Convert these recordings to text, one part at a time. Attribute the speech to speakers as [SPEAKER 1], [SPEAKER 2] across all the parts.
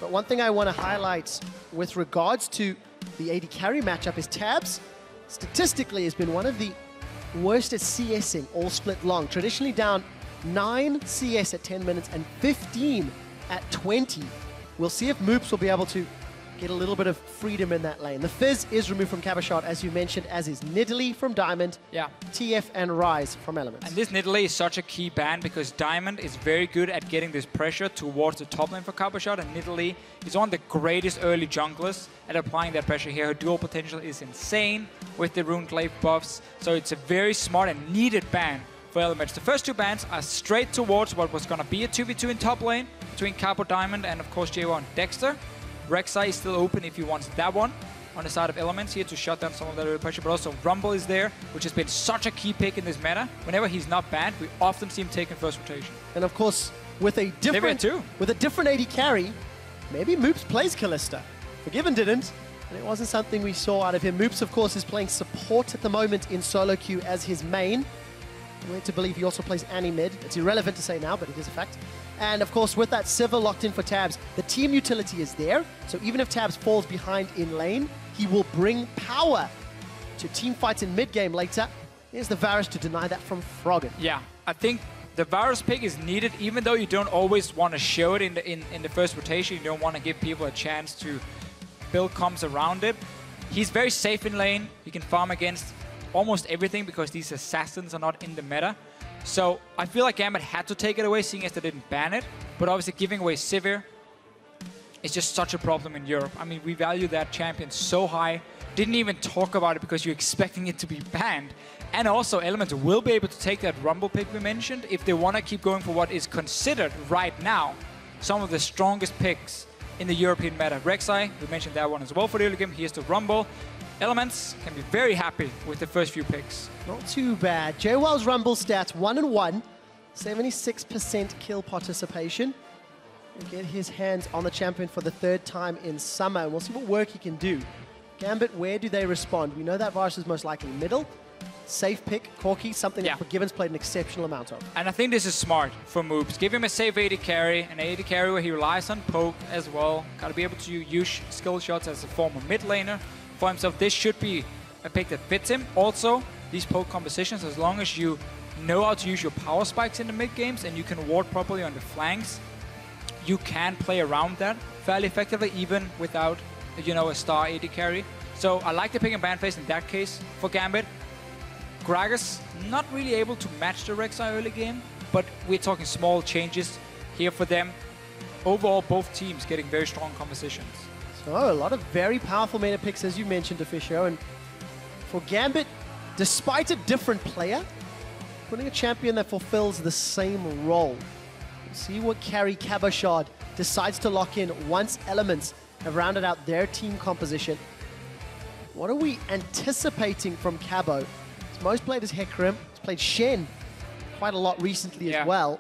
[SPEAKER 1] But one thing I want to highlight with regards to the AD carry matchup is Tabs, statistically, has been one of the worst at CSing all split long. Traditionally down 9 CS at 10 minutes and 15 at 20. We'll see if Moops will be able to get a little bit of freedom in that lane. The Fizz is removed from Caboshot, as you mentioned, as is Nidalee from Diamond, TF and Rise from Elements.
[SPEAKER 2] And this Nidalee is such a key ban because Diamond is very good at getting this pressure towards the top lane for Caboshot, and Nidalee is one of the greatest early junglers at applying that pressure here. Her dual potential is insane with the Runeglaive buffs, so it's a very smart and needed ban for Elements. The first two bans are straight towards what was going to be a 2v2 in top lane between Cabo Diamond and, of course, J1 Dexter. Rek'Sai is still open if he wants that one on the side of Elements here to shut down some of that early pressure, but also Rumble is there, which has been such a key pick in this meta. Whenever he's not banned, we often see him taking first rotation.
[SPEAKER 1] And of course, with a different AD carry, maybe Moops plays Kalista. Forgiven didn't, and it wasn't something we saw out of him. Moops, of course, is playing support at the moment in solo queue as his main. I'm led to believe he also plays Annie mid. It's irrelevant to say now, but it is a fact. And of course, with that Sivir locked in for Tabs, the team utility is there. So even if Tabs falls behind in lane, he will bring power to team fights in mid-game later. Here's the Varus to deny that from Froggen.
[SPEAKER 2] Yeah, I think the Varus pick is needed, even though you don't always want to show it in the first rotation. You don't want to give people a chance to build comms around it. He's very safe in lane. He can farm against almost everything because these assassins are not in the meta. So I feel like Gambit had to take it away, seeing as they didn't ban it. But obviously giving away Sivir is just such a problem in Europe. I mean, we value that champion so high. Didn't even talk about it because you're expecting it to be banned. And also Elements will be able to take that Rumble pick we mentioned if they want to keep going for what is considered right now some of the strongest picks in the European meta. Rek'Sai, we mentioned that one as well for the early game. Here's the Rumble. Elements can be very happy with the first few picks.
[SPEAKER 1] Not too bad. JWoww's Rumble stats, 1-1, 76% kill participation. He'll get his hands on the champion for the third time in summer, and we'll see what work he can do. Gambit, where do they respond? We know that Varus is most likely middle. Safe pick, Corki, something that Forgiven's played an exceptional amount of.
[SPEAKER 2] And I think this is smart for Moops. Give him a safe AD carry, an AD carry where he relies on poke as well. Gotta be able to use skill shots as a former mid laner for himself. This should be a pick that fits him. Also, these poke compositions, as long as you know how to use your power spikes in the mid games and you can ward properly on the flanks, you can play around that fairly effectively, even without, you know, a star AD carry. So I like the pick and ban phase in that case for Gambit. Gragas, not really able to match the Rek'Sai early game, but we're talking small changes here for them. Overall, both teams getting very strong compositions.
[SPEAKER 1] So a lot of very powerful meta picks, as you mentioned, Officio. And for Gambit, despite a different player, putting a champion that fulfills the same role. We'll see what carry Caboshot decides to lock in once Elements have rounded out their team composition. What are we anticipating from Cabo? He's most played as Hecarim. He's played Shen quite a lot recently as well.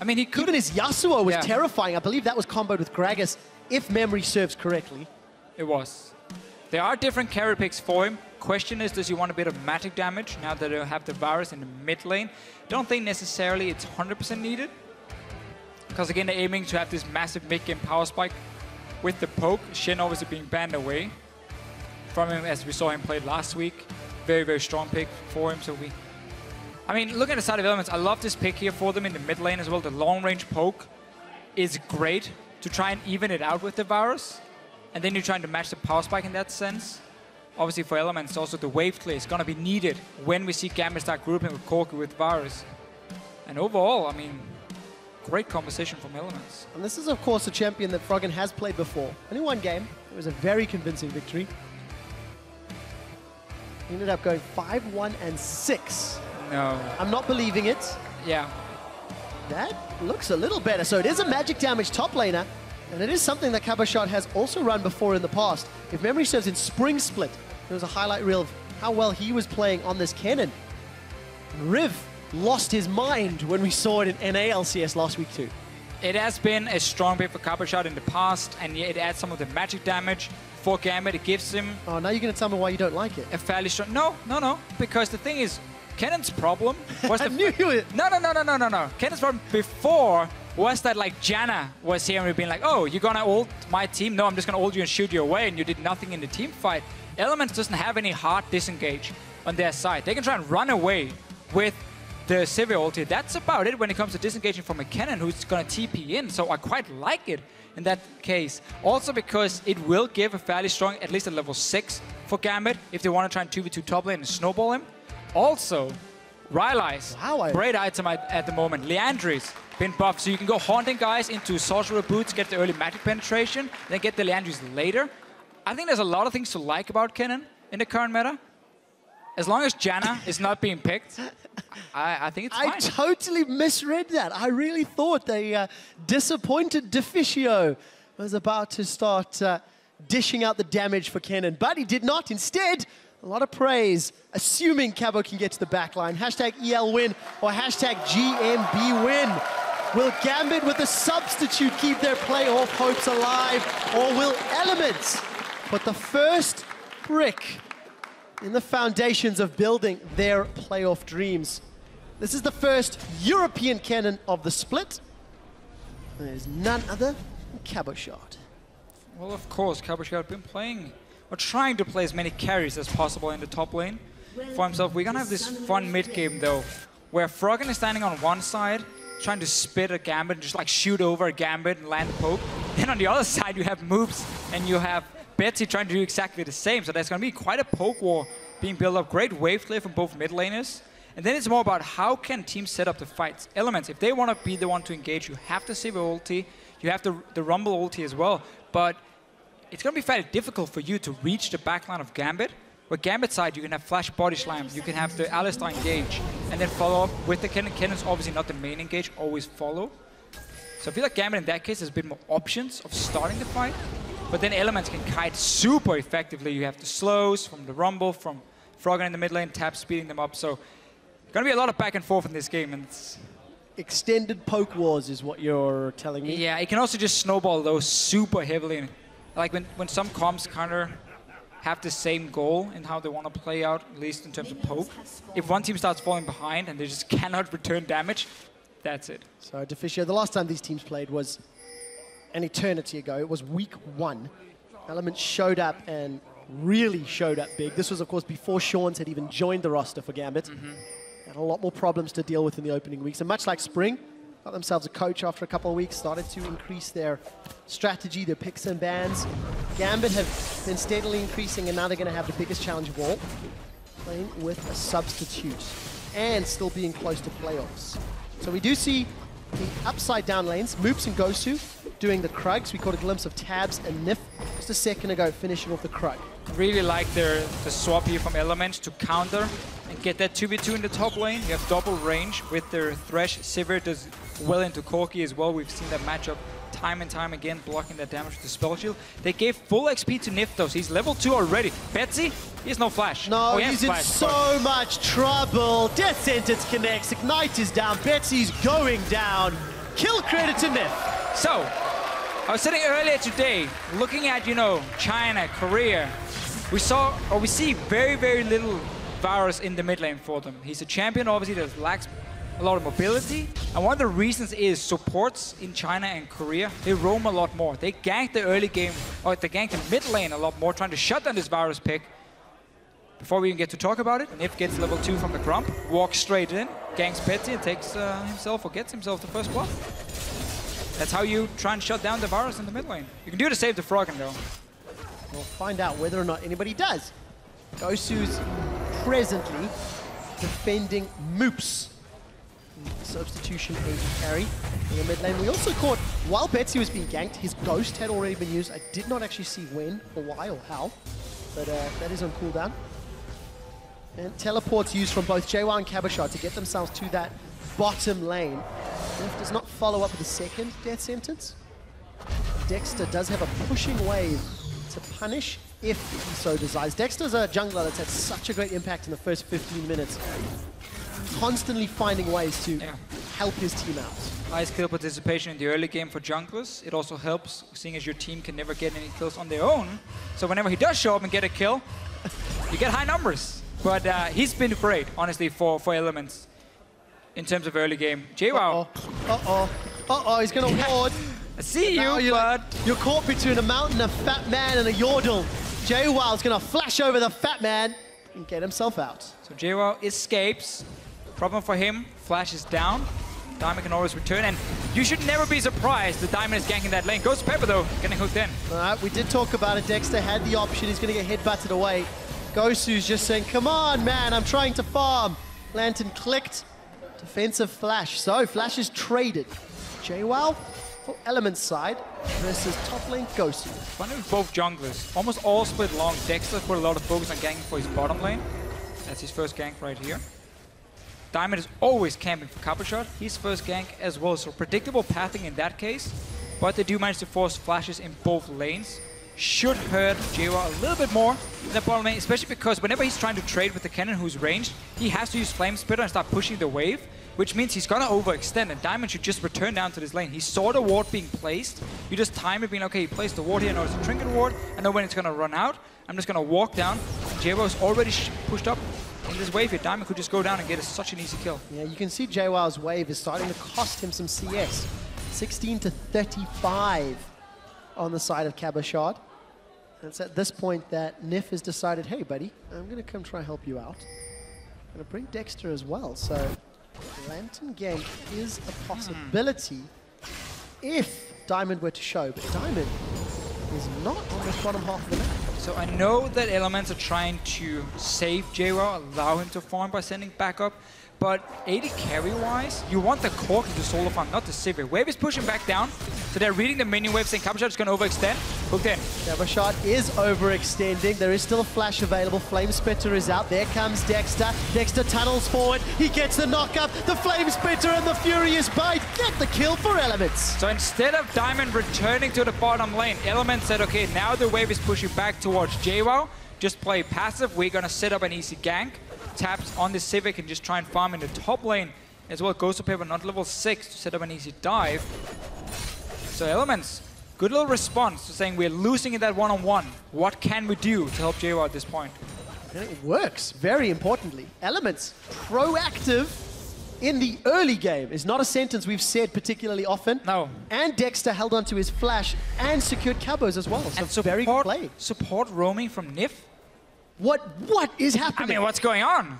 [SPEAKER 2] I mean, he could...
[SPEAKER 1] Even his Yasuo was terrifying. I believe that was comboed with Gragas, if memory serves correctly.
[SPEAKER 2] It was. There are different carry picks for him. Question is, does he want a bit of magic damage now that he'll have the Varus in the mid lane? Don't think necessarily it's 100% needed. Because again, they're aiming to have this massive mid-game power spike with the poke. Shen obviously being banned away from him as we saw him play last week. Very, very strong pick for him. So I mean, looking at the side of Elements, I love this pick here for them in the mid lane as well. The long-range poke is great to try and even it out with the Varus. And then you're trying to match the power spike in that sense. Obviously for Elements, also the wave clear is going to be needed when we see Gambit start grouping with Corki with Varus. And overall, I mean, great composition from Elements.
[SPEAKER 1] And this is, of course, a champion that Froggen has played before. Only one game. It was a very convincing victory. He ended up going 5-1-6.
[SPEAKER 2] No.
[SPEAKER 1] I'm not believing it.
[SPEAKER 2] Yeah.
[SPEAKER 1] That looks a little better. So it is a magic damage top laner, and it is something that Caboshot has also run before in the past. If memory serves, in Spring Split, there was a highlight reel of how well he was playing on this cannon. Riv lost his mind when we saw it in NA LCS last week too.
[SPEAKER 2] It has been a strong pick for Caboshot in the past, and it adds some of the magic damage for Gambit. It gives him...
[SPEAKER 1] Oh, now you're going to tell me why you don't like it.
[SPEAKER 2] A fairly strong... No. Because the thing is, Kennon's problem was
[SPEAKER 1] I knew you would.
[SPEAKER 2] No. Kennon's problem before was that like Janna was here and we've been like, oh, you're gonna ult my team? No, I'm just gonna ult you and shoot you away, and you did nothing in the team fight. Elements doesn't have any hard disengage on their side. They can try and run away with the Sivir ulti. That's about it when it comes to disengaging from a cannon who's gonna TP in, so I quite like it in that case. Also because it will give a fairly strong, at least at level 6 for Gambit, if they want to try and 2v2 top lane and snowball him. Also, Rylai's, great item at the moment. Liandry's been buffed, so you can go haunting guys into sorcerer boots, get the early magic penetration, then get the Liandry's later. I think there's a lot of things to like about Kennen in the current meta. As long as Janna is not being picked, I think it's fine.
[SPEAKER 1] I totally misread that. I really thought the disappointed Deficio was about to start dishing out the damage for Kennen, but he did not. Instead, a lot of praise, assuming Cabo can get to the back line. Hashtag EL win or hashtag GMB win. Will Gambit with a substitute keep their playoff hopes alive, or will Elements put the first brick in the foundations of building their playoff dreams? This is the first European Kennen of the split. There's none other than Caboshard.
[SPEAKER 2] Well, of course, Caboshard been playing, or trying to play as many carries as possible in the top lane for himself. We're gonna have this fun mid-game though, where Froggen is standing on one side, trying to spit a Gambit and just like shoot over a Gambit and land a poke. Then on the other side, you have Moves and you have Betsy trying to do exactly the same. So there's going to be quite a poke war being built up. Great wave clear from both mid laners. And then it's more about how can teams set up the fights. Elements, if they want to be the one to engage, you have the Sivir ulti, you have the Rumble ulti as well. But it's going to be fairly difficult for you to reach the backline of Gambit. Where Gambit side, you can have Flash Body Slam, you can have the Alistar engage, and then follow up with the Kennen. Kennen's obviously not the main engage, always follow. So I feel like Gambit in that case has a bit more options of starting the fight. But then Elements can kite super effectively. You have the slows from the Rumble, from Froggen in the mid lane, tap speeding them up. So gonna be a lot of back and forth in this game. And it's
[SPEAKER 1] extended poke wars is what you're telling me?
[SPEAKER 2] Yeah, it can also just snowball those super heavily. Like when some comps kind of have the same goal in how they want to play out, at least in terms of poke. If one team starts falling behind and they just cannot return damage, that's it.
[SPEAKER 1] So Deficio, the last time these teams played was an eternity ago. It was week 1. Elements showed up and really showed up big. This was, of course, before Sean's had even joined the roster for Gambit. Had a lot more problems to deal with in the opening weeks. And much like Spring, got themselves a coach after a couple of weeks, started to increase their strategy, their picks and bans. Gambit have been steadily increasing, and now they're going to have the biggest challenge of all, playing with a substitute and still being close to playoffs. So we do see the upside down lanes, Moops and Gosu doing the Krugs. We caught a glimpse of Tabs and Nif just a second ago, finishing off the Krug.
[SPEAKER 2] Really like the swap here from Elements to counter and get that 2v2 in the top lane. You have double range with their Thresh. Sivir does well into Corki as well. We've seen that matchup time and time again, blocking that damage with the spell shield. They gave full XP to Nif though, so he's level 2 already. Betsy, he has no flash.
[SPEAKER 1] No, he's in so much trouble. Death Sentence connects, Ignite is down, Betsy's going down. Kill credit to Nif.
[SPEAKER 2] So, I was sitting earlier today, looking at, you know, China, Korea. We see very, very little Varus in the mid lane for them. He's a champion, obviously, that lacks a lot of mobility. And one of the reasons is supports in China and Korea, they roam a lot more. They gank the early game, or they gank the mid lane a lot more, trying to shut down this Varus pick. Before we even get to talk about it, Nif gets level 2 from the Grump, walks straight in, ganks Betsy, and takes himself, or gets himself the first blood. That's how you try and shut down the Varus in the mid lane. You can do it to save the Froggen though.
[SPEAKER 1] We'll find out whether or not anybody does. Gosu's presently defending Moops. Substitution AD carry in the mid lane. We also caught, while Betsy was being ganked, his Ghost had already been used. I did not actually see when or why or how, but that is on cooldown. And teleports used from both JY and Caboshard to get themselves to that bottom lane. Nif does not follow up with a second Death Sentence. Dexter does have a pushing wave to punish if he so desires. Dexter's a jungler that's had such a great impact in the first 15 minutes. Constantly finding ways to help his team out.
[SPEAKER 2] Nice kill participation in the early game for junglers. It also helps, seeing as your team can never get any kills on their own. So whenever he does show up and get a kill, you get high numbers. But he's been great, honestly, for Elements in terms of early game. JWoww.
[SPEAKER 1] Uh-oh, he's going to ward.
[SPEAKER 2] I see you, but...
[SPEAKER 1] You're caught between a mountain, a fat man, and a Yordle. JWoww's going to flash over the fat man and get himself out.
[SPEAKER 2] So JWoww escapes. Problem for him, Flash is down. Diamond can always return, and you should never be surprised that Diamond is ganking that lane. Ghost Pepper, though, getting hooked in.
[SPEAKER 1] All right, we did talk about it. Dexter had the option. He's going to get headbutted away. Gosu's just saying, come on, man, I'm trying to farm. Lantern clicked. Defensive Flash. So, Flash is traded. JWoww for Element's side versus top lane Gosu.
[SPEAKER 2] Funny with both junglers. Almost all split long. Dexter put a lot of focus on ganking for his bottom lane. That's his first gank right here. Diamond is always camping for Copper Shot. His first gank as well. So predictable pathing in that case. But they do manage to force flashes in both lanes. Should hurt JWoww a little bit more in the bottom lane, especially because whenever he's trying to trade with the cannon who's ranged, he has to use Flame Spitter and start pushing the wave, which means he's gonna overextend, and Diamond should just return down to this lane. He saw the ward being placed. You just time it being, okay, he placed the ward here, I know it's a trinket ward, I know when it's gonna run out. I'm just gonna walk down. JWoww's already pushed up in this wave here. Diamond could just go down and get such an easy kill.
[SPEAKER 1] Yeah, you can see JWoww's wave is starting to cost him some CS. 16 to 35 on the side of Cabashard. It's at this point that Nif has decided, hey, buddy, I'm going to come try help you out. I'm going to bring Dexter as well. So Lantern gank is a possibility if Diamond were to show. But Diamond is not on this bottom half of the map.
[SPEAKER 2] So I know that Elements are trying to save JWoww, allow him to farm by sending backup. But AD carry-wise, you want the Cork to solo farm, not the Sivir. Wave is pushing back down, so they're reading the minion wave, saying Cabashard is going to overextend. Hooked in.
[SPEAKER 1] Cabashard is overextending. There is still a flash available. Flame Spitter is out. There comes Dexter. Dexter tunnels forward. He gets the knock-up. The Flame Spitter and the Furious Bite get the kill for Elements.
[SPEAKER 2] So instead of Diamond returning to the bottom lane, Elements said, okay, now the wave is pushing back towards JWoww. Just play passive. We're going to set up an easy gank. Taps on the Civic and just try and farm in the top lane as well. Goes to paper, not level 6 to set up an easy dive. So Elements, good little response to saying we're losing in that one-on-one. What can we do to help JWoww at this point?
[SPEAKER 1] And it works, very importantly. Elements, proactive in the early game is not a sentence we've said particularly often.
[SPEAKER 2] No.
[SPEAKER 1] And Dexter held onto his flash and secured Cabos as well. So
[SPEAKER 2] and
[SPEAKER 1] very good play.
[SPEAKER 2] Support roaming from Nif.
[SPEAKER 1] What is happening?
[SPEAKER 2] I mean, what's going on?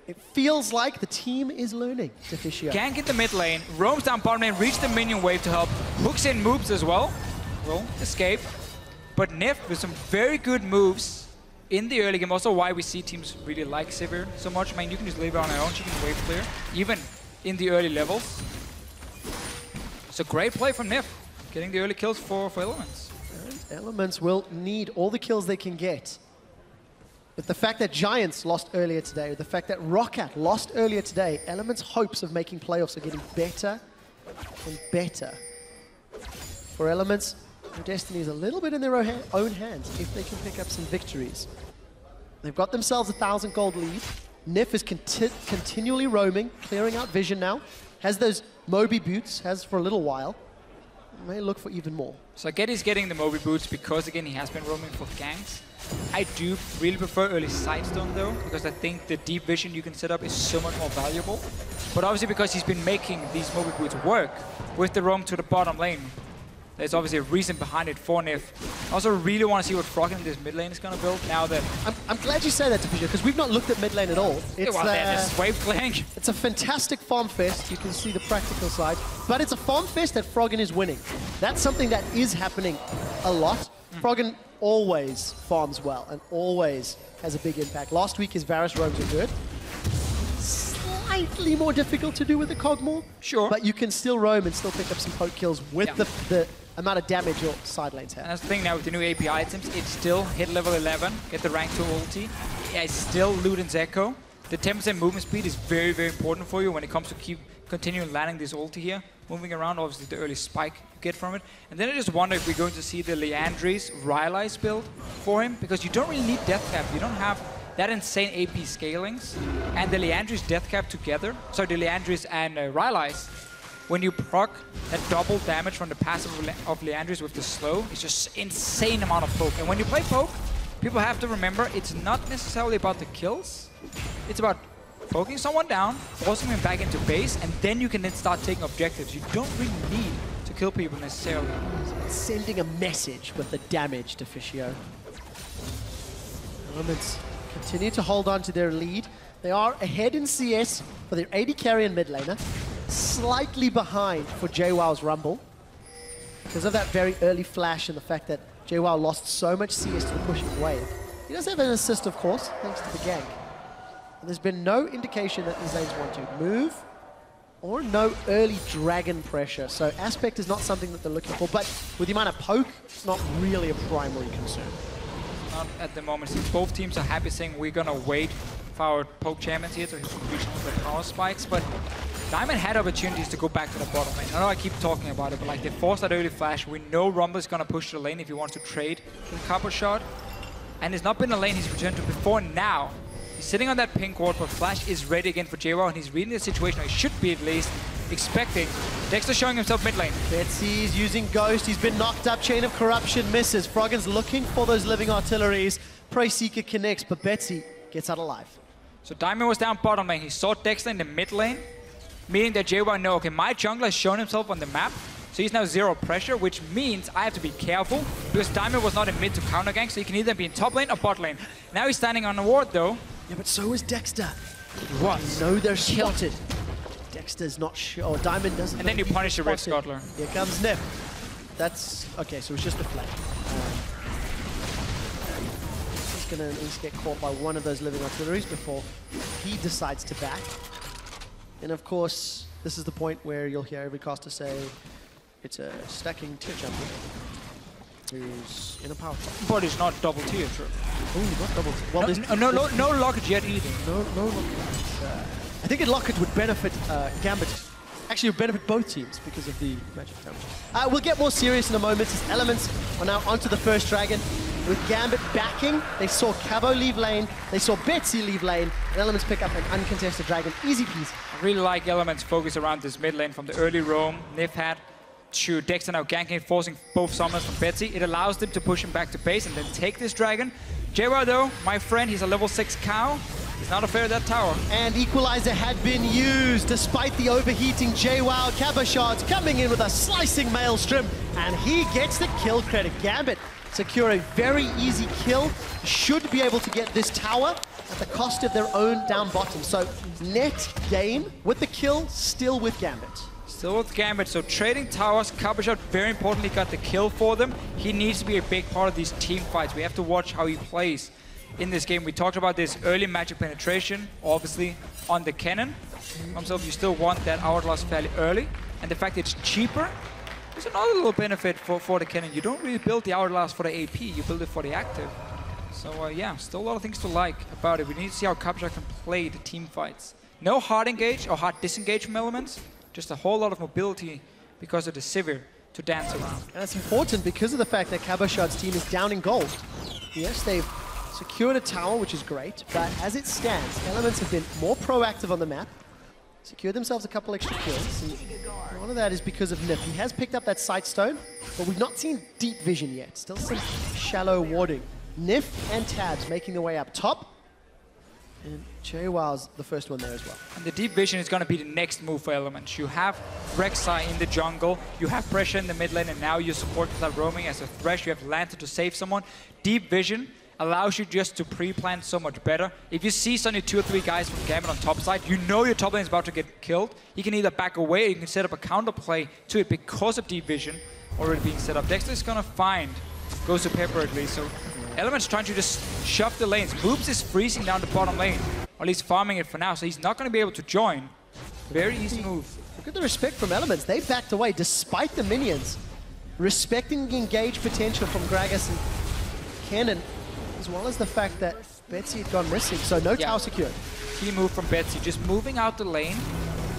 [SPEAKER 1] It feels like the team is learning to Fisher.
[SPEAKER 2] Gank in the mid lane, roams down bottom lane, reach the minion wave to help. Hooks in moves as well. Will escape. But Nif with some very good moves in the early game. Also why we see teams really like Sivir so much. I mean, you can just leave her on her own. She can wave clear, even in the early levels. It's a great play from Nif, getting the early kills for Elements.
[SPEAKER 1] And Elements will need all the kills they can get. But the fact that Giants lost earlier today, or the fact that Roccat lost earlier today, Elements' hopes of making playoffs are getting better and better. For Elements, their destiny is a little bit in their own hands if they can pick up some victories. They've got themselves a 1,000 gold lead. Nif is continually roaming, clearing out vision now. Has those Moby boots, has for a little while. May look for even more.
[SPEAKER 2] So I get he's getting the Moby boots because, again, he has been roaming for ganks. I do really prefer early Sidestone though, because I think the deep vision you can set up is so much more valuable. But obviously because he's been making these Moby boots work with the roam to the bottom lane, there's obviously a reason behind it for Nif. I also really want to see what Frog in this mid lane is going to build now that...
[SPEAKER 1] I'm glad you say that, Division, because we've not looked at mid lane at all.
[SPEAKER 2] It's wave clang.
[SPEAKER 1] It's a fantastic farm fest. You can see the practical side. But it's a farm fest that Froggen is winning. That's something that is happening a lot. Froggen always farms well and always has a big impact. Last week his Varus roams are good. Slightly more difficult to do with the Cogmore.
[SPEAKER 2] Sure.
[SPEAKER 1] But you can still roam and still pick up some poke kills with the amount of damage your side lanes have.
[SPEAKER 2] And that's the thing now with the new AP items, it's still hit level 11, get the rank 2 ulti. Yeah, it's still Luden's Echo. The 10% movement speed is very, very important for you when it comes to continuing landing this ulti here. Moving around, obviously the early spike you get from it. And then I just wonder if we're going to see the Liandry's Rylai's build for him, because you don't really need death cap. You don't have that insane AP scalings. And the Liandry's death cap together, so the Liandry's and Rylai's, when you proc that double damage from the passive of Liandry's with the slow, it's just insane amount of poke. And when you play poke, people have to remember it's not necessarily about the kills, it's about poking someone down, forcing him back into base, and then you can then start taking objectives. You don't really need to kill people necessarily.
[SPEAKER 1] Sending a message with the damage to Fisio. Elements continue to hold on to their lead. They are ahead in CS for their AD carry and mid laner. Slightly behind for JWoww's Rumble. Because of that very early flash and the fact that JWoww lost so much CS to the pushing wave. He does have an assist, of course, thanks to the gank. And there's been no indication that these lanes want to move or no early dragon pressure. So aspect is not something that they're looking for, but with the amount of poke, it's not really a primary concern.
[SPEAKER 2] Not at the moment, since both teams are happy saying we're gonna wait for our poke champions here to reach some of the power spikes, but Diamond had opportunities to go back to the bottom lane. I know I keep talking about it, but like they forced that early flash. We know Rumble is gonna push the lane if he wants to trade with Copper Shot. And it's not been a lane he's returned to before now. He's sitting on that pink ward, but Flash is ready again for JWoww, and he's reading the situation, or he should be at least, expecting. Dexter showing himself mid lane.
[SPEAKER 1] Betsy's using Ghost, he's been knocked up, Chain of Corruption misses. Froggen's looking for those living artilleries. Prey Seeker connects, but Betsy gets out alive.
[SPEAKER 2] So Diamond was down bottom lane, he saw Dexter in the mid lane, meaning that JWoww know, okay, my jungler has shown himself on the map, so he's now zero pressure, which means I have to be careful, because Diamond was not in mid to counter gank, so he can either be in top lane or bot lane. Now he's standing on the ward though.
[SPEAKER 1] Yeah, but so is Dexter.
[SPEAKER 2] What?
[SPEAKER 1] No, they're spotted. Dexter's not sure, or Diamond doesn't.
[SPEAKER 2] And then you punish the red scuttler.
[SPEAKER 1] Here comes Nip. That's, okay, so it's just a flag. He's gonna at least get caught by one of those living artilleries before he decides to back. And of course, this is the point where you'll hear every caster say, it's a stacking tier champion who's in a power top.
[SPEAKER 2] But he's not double tier, true.
[SPEAKER 1] Oh, not double tier. Well,
[SPEAKER 2] no Locket yet either.
[SPEAKER 1] No Locket. I think Locket would benefit Gambit. Actually, it would benefit both teams because of the magic damage. We'll get more serious in a moment as Elements are now onto the first dragon. With Gambit backing, they saw Cabo leave lane, they saw Betsy leave lane, and Elements pick up an uncontested dragon. Easy peasy.
[SPEAKER 2] I really like Elements' focus around this mid lane from the early roam. Nif had to Dexter now ganking, forcing both summons from Betsy. It allows them to push him back to base and then take this dragon. JWoww though, my friend, he's a level 6 cow. He's not afraid of that tower.
[SPEAKER 1] And Equalizer had been used despite the overheating JWoww. Cabo Shots coming in with a slicing maelstrom, and he gets the kill credit. Gambit secure a very easy kill. Should be able to get this tower at the cost of their own down bottom. So net game with the kill, still with Gambit.
[SPEAKER 2] Still with Gambit, so trading towers, Copper Shot very importantly got the kill for them. He needs to be a big part of these team fights. We have to watch how he plays in this game. We talked about this early magic penetration, obviously, on the cannon. So if you still want that hourglass fairly early, and the fact that it's cheaper, there's another little benefit for the cannon. You don't really build the hourglass for the AP, you build it for the active. So yeah, still a lot of things to like about it. We need to see how Copper Shot can play the team fights. No hard engage or hard disengage from elements, just a whole lot of mobility because of the Sivir to dance around.
[SPEAKER 1] And that's important because of the fact that Cabo Shot's team is down in gold. Yes, they've secured a tower, which is great, but as it stands, Elements have been more proactive on the map, secured themselves a couple extra kills, and one of that is because of Nip. He has picked up that sight stone, but we've not seen deep vision yet. Still some shallow warding. Nip and Tabs making their way up top, and JWoww's the first one there as well.
[SPEAKER 2] And the deep vision is going to be the next move for Elements. You have Rek'Sai in the jungle, you have pressure in the mid lane, and now you support without roaming as a Thresh. You have Lantern to save someone. Deep vision allows you just to pre-plan so much better. If you see suddenly 2 or 3 guys from Gambit on top side, you know your top lane is about to get killed. You can either back away, or you can set up a counter play to it because of deep vision already being set up. Dexter is going to find Goes to Pepper at least, so Element's trying to just shove the lanes. Moobs is freezing down the bottom lane, or at least farming it for now, so he's not going to be able to join. Very easy move.
[SPEAKER 1] Look at the respect from Elements. They backed away despite the minions. Respecting the engage potential from Gragas and Cannon, as well as the fact that Betsy had gone missing, so no tower secured.
[SPEAKER 2] Key move from Betsy, just moving out the lane.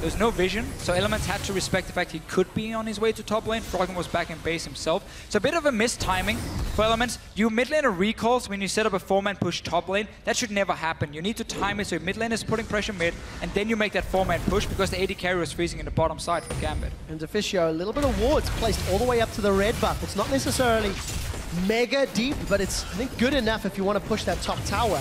[SPEAKER 2] There's no vision, so Elements had to respect the fact he could be on his way to top lane. Froggen was back in base himself. So a bit of a missed timing for Elements. You mid laner recalls when you set up a 4-man push top lane. That should never happen. You need to time it so your mid lane is putting pressure mid, and then you make that 4-man push because the AD carry was freezing in the bottom side for Gambit.
[SPEAKER 1] And Officio, a little bit of wards placed all the way up to the red buff. It's not necessarily mega deep, but it's, I think, good enough if you want to push that top tower.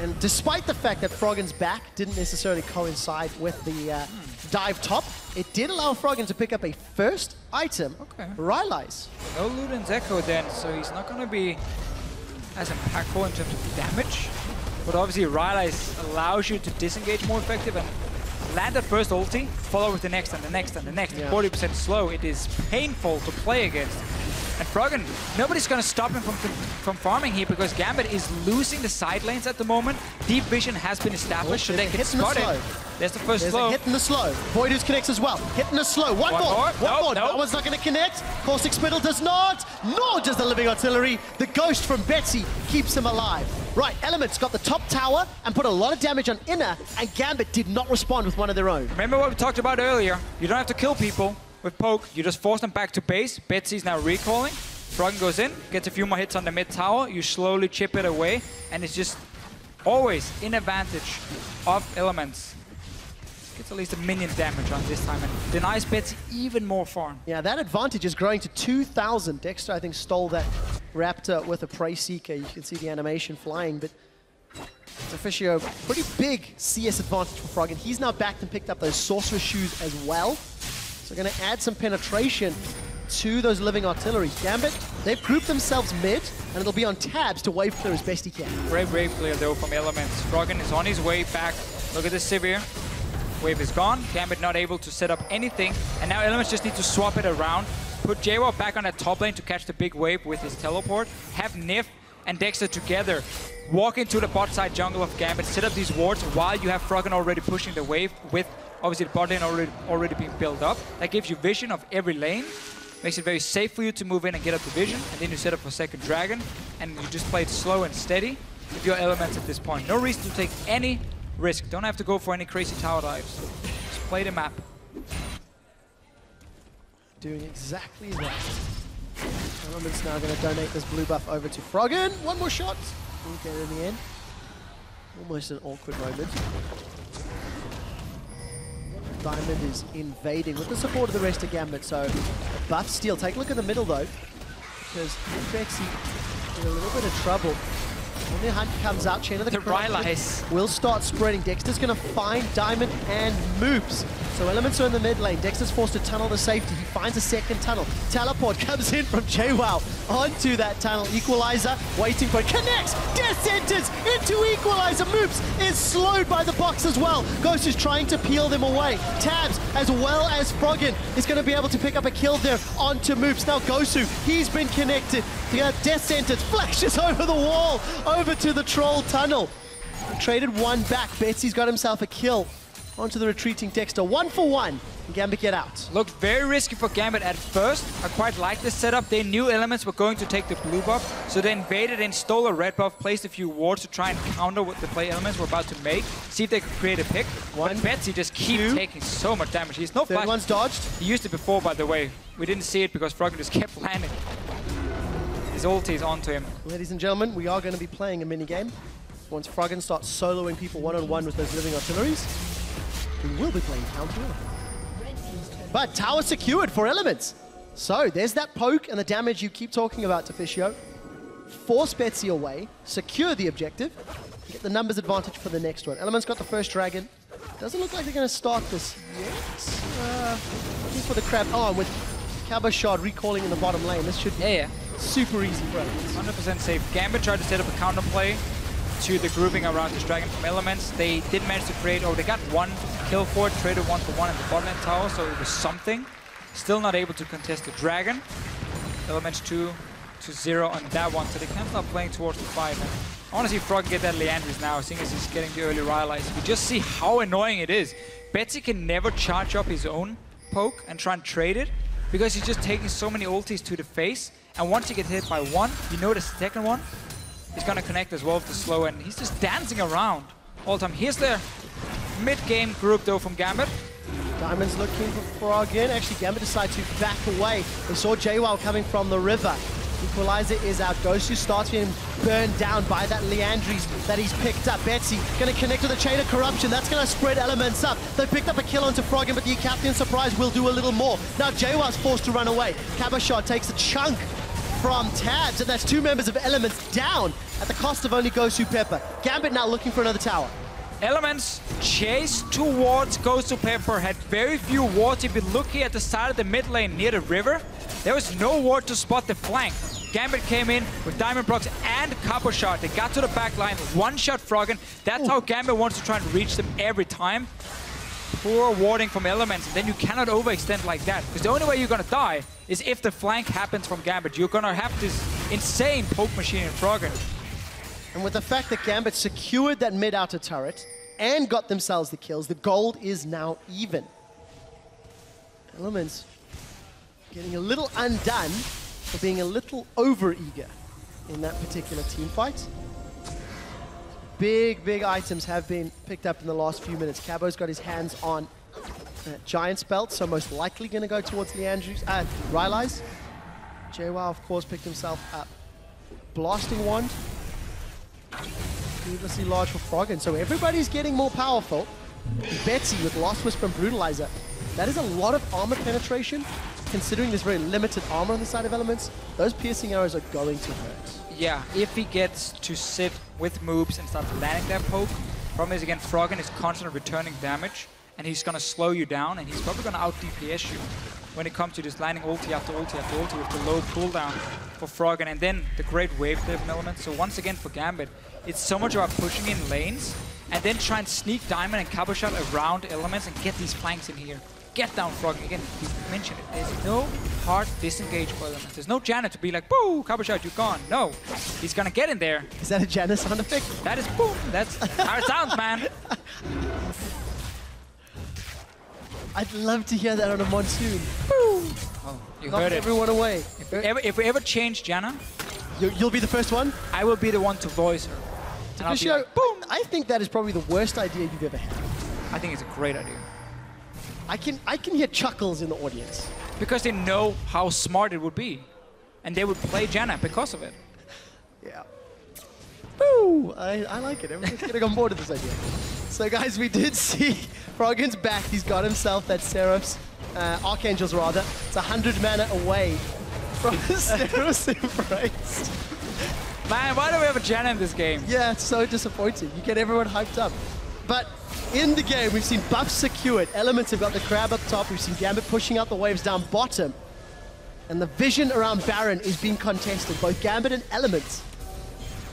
[SPEAKER 1] And despite the fact that Froggen's back didn't necessarily coincide with the dive top, it did allow Froggen to pick up a first item.
[SPEAKER 2] Okay.
[SPEAKER 1] Rylai's.
[SPEAKER 2] No Luden's Echo then, so he's not going to be as impactful in terms of damage. But obviously Rylai's allows you to disengage more effective and land that first ulti, follow with the next and the next and the next.
[SPEAKER 1] Yeah.
[SPEAKER 2] 40% slow. It is painful to play against. And Froggen, nobody's going to stop him from farming here because Gambit is losing the side lanes at the moment. Deep vision has been established, so they can spot it. There's the first slow.
[SPEAKER 1] A hit in the slow. Voidus connects as well. Hit in the slow. One more.
[SPEAKER 2] Nope.
[SPEAKER 1] That one's not going to connect. Caustic Spittle does not. Nor does the Living Artillery. The Ghost from Betsy keeps him alive. Right, Elements got the top tower and put a lot of damage on Inner, and Gambit did not respond with one of their own.
[SPEAKER 2] Remember what we talked about earlier. You don't have to kill people with poke. You just force them back to base. Betsy's now recalling. Froggen goes in, gets a few more hits on the mid tower. You slowly chip it away, and it's just always in advantage of Elements. Gets at least a minion damage on this time and denies Betsy even more farm.
[SPEAKER 1] Yeah, that advantage is growing to 2,000. Dexter, I think, stole that Raptor with a Prey Seeker. You can see the animation flying, but it's officially a pretty big CS advantage for Froggen. He's now backed and picked up those Sorcerer Shoes as well. So going to add some penetration to those Living Artillery. Gambit, they've grouped themselves mid, and it'll be on tabs to wave clear as best he can.
[SPEAKER 2] Great wave clear though from Elements. Froggen is on his way back. Look at this Sivir. Wave is gone. Gambit not able to set up anything, and now Elements just need to swap it around. Put JWoww back on that top lane to catch the big wave with his teleport. Have Nif and Dexter together walk into the bot side jungle of Gambit, set up these wards while you have Froggen already pushing the wave with obviously the bot lane already being built up. That gives you vision of every lane. Makes it very safe for you to move in and get up the vision, and then you set up a second dragon, and you just play it slow and steady with your Elements at this point. No reason to take any risk. Don't have to go for any crazy tower dives. Just play the map.
[SPEAKER 1] Doing exactly that. Element's now going to donate this blue buff over to Froggen. One more shot. We'll get it in the end. Almost an awkward moment. Diamond is invading with the support of the rest of Gambit, so buff steal. Take a look at the middle though, because Betsy in a little bit of trouble. When the hunt comes out, Chain of the
[SPEAKER 2] Rylai's
[SPEAKER 1] will start spreading. Dexter's going to find Diamond and Moops. So Elements are in the mid lane. Dexter's forced to tunnel to safety. He finds a second tunnel. Teleport comes in from JWoww onto that tunnel. Equalizer, waiting for it. Connects! Death Sentence into Equalizer. Moops is slowed by the box as well. Ghost is trying to peel them away. Tabs, as well as Froggen, is going to be able to pick up a kill there onto Moops. Now Gosu, he's been connected. The Death Sentence flashes over the wall, over to the Troll tunnel. Traded one back. Betsy's got himself a kill onto the retreating Dexter. 1 for 1. Gambit get out.
[SPEAKER 2] Looked very risky for Gambit at first. I quite like this setup. They knew Elements were going to take the blue buff, so they invaded and stole a red buff, placed a few wards to try and counter what the play Elements were about to make, see if they could create a pick. But Betsy just keeps taking so much damage. He's no flash.
[SPEAKER 1] Third one's dodged.
[SPEAKER 2] He used it before, by the way. We didn't see it because Froggen just kept landing. His ulti is onto him.
[SPEAKER 1] Ladies and gentlemen, we are going to be playing a mini-game. Once Froggen starts soloing people one-on-one with those Living Artilleries, we will be playing counter. But tower secured for Elements. So there's that poke and the damage you keep talking about, Deficio. Force Betsy away, secure the objective, get the numbers advantage for the next one. Elements got the first dragon. Doesn't look like they're going to start this yet. Looking for the crab. Oh, and with Cabochard recalling in the bottom lane, this should be super easy for Elements.
[SPEAKER 2] 100% safe. Gambit tried to set up a counter play to the grouping around this dragon from Elements. They didn't manage to create, or they got one kill for it, traded 1 for 1 in the bot lane tower, so it was something. Still not able to contest the dragon. Elements 2-0 on that one, so they can start playing towards the fight. And I want to see Froggen get that Leandris now, seeing as he's getting the early Rylai's. You just see how annoying it is. Betsy can never charge up his own poke and try and trade it, because he's just taking so many ultis to the face, and once he gets hit by one, you know the second one he's going to connect as well with the slow, and he's just dancing around all the time. Here's their mid-game group though from Gambit.
[SPEAKER 1] Diamond's looking for Froggen. Actually, Gambit decides to back away. They saw JWoww coming from the river. Equalizer is out. Gosu starts being burned down by that Leandris that he's picked up. Betsy going to connect to the Chain of Corruption. That's going to spread Elements up. They picked up a kill onto Froggen, but the Captain Surprise will do a little more. Now JWoww's forced to run away. Cabochard takes a chunk from Tabs, and that's 2 members of Elements down at the cost of only Gosu Pepper. Gambit now looking for another tower.
[SPEAKER 2] Elements chase towards Gosu Pepper, had very few wards. If you look here at the side of the mid lane near the river, there was no ward to spot the flank. Gambit came in with Diamond Procs and Copper Shot. They got to the back line, one-shot Froggen. That's how Gambit wants to try and reach them every time. Poor warding from Elements, and then you cannot overextend like that. Because the only way you're going to die is if the flank happens from Gambit. You're going to have this insane poke machine in Froggen.
[SPEAKER 1] And with the fact that Gambit secured that mid-outer turret and got themselves the kills, the gold is now even. Elements getting a little undone for being a little over-eager in that particular team fight. Big items have been picked up in the last few minutes. Cabo's got his hands on Giant's Belt, so most likely going to go towards Leandru's, Rylai's. JWoww, of course, picked himself up Blasting Wand. Needlessly large for Froggen, so everybody's getting more powerful. Betsy with Lost Whisper and Brutalizer. That is a lot of armor penetration, considering there's very limited armor on the side of Elements. Those piercing arrows are going to hurt.
[SPEAKER 2] Yeah, if he gets to sit with moves and start landing that poke, problem is, again, Froggen is constantly returning damage, and he's going to slow you down, and he's probably going to out-DPS you when it comes to just landing ulti after ulti after ulti with the low cooldown for Froggen, and then the great wave clip element. So once again for Gambit, it's so much about pushing in lanes, and then try and sneak Diamond and Copper Shot around Elements and get these flanks in here. Get down Froggen. Again, you mentioned it. There's no hard disengage for Elements. There's no Janna to be like, boo, Copper Shot, you're gone. No, he's gonna get in there.
[SPEAKER 1] Is that a Janna sound effect?
[SPEAKER 2] That is boom. That's how it sounds, man.
[SPEAKER 1] I'd love to hear that on a monsoon.
[SPEAKER 2] Oh, you
[SPEAKER 1] Knock
[SPEAKER 2] heard it.
[SPEAKER 1] everyone away.
[SPEAKER 2] If we ever change Janna,
[SPEAKER 1] you'll be the first one?
[SPEAKER 2] I will be the one to voice her. And I'll be like, boom.
[SPEAKER 1] I think that is probably the worst idea you've ever had.
[SPEAKER 2] I think it's a great idea.
[SPEAKER 1] I can hear chuckles in the audience.
[SPEAKER 2] Because they know how smart it would be. And they would play Janna because of it.
[SPEAKER 1] Yeah. Woo! I like it. Everyone's getting on board with this idea. So guys, we did see Froggen's back. He's got himself that Seraph's, Archangels rather. It's 100 mana away from Seraph's Embrace.
[SPEAKER 2] Man, why do we have a Janna in this game?
[SPEAKER 1] Yeah, it's so disappointing. You get everyone hyped up. But in the game, we've seen buffs secured. Elements have got the crab up top. We've seen Gambit pushing out the waves down bottom. And the vision around Baron is being contested. Both Gambit and Elements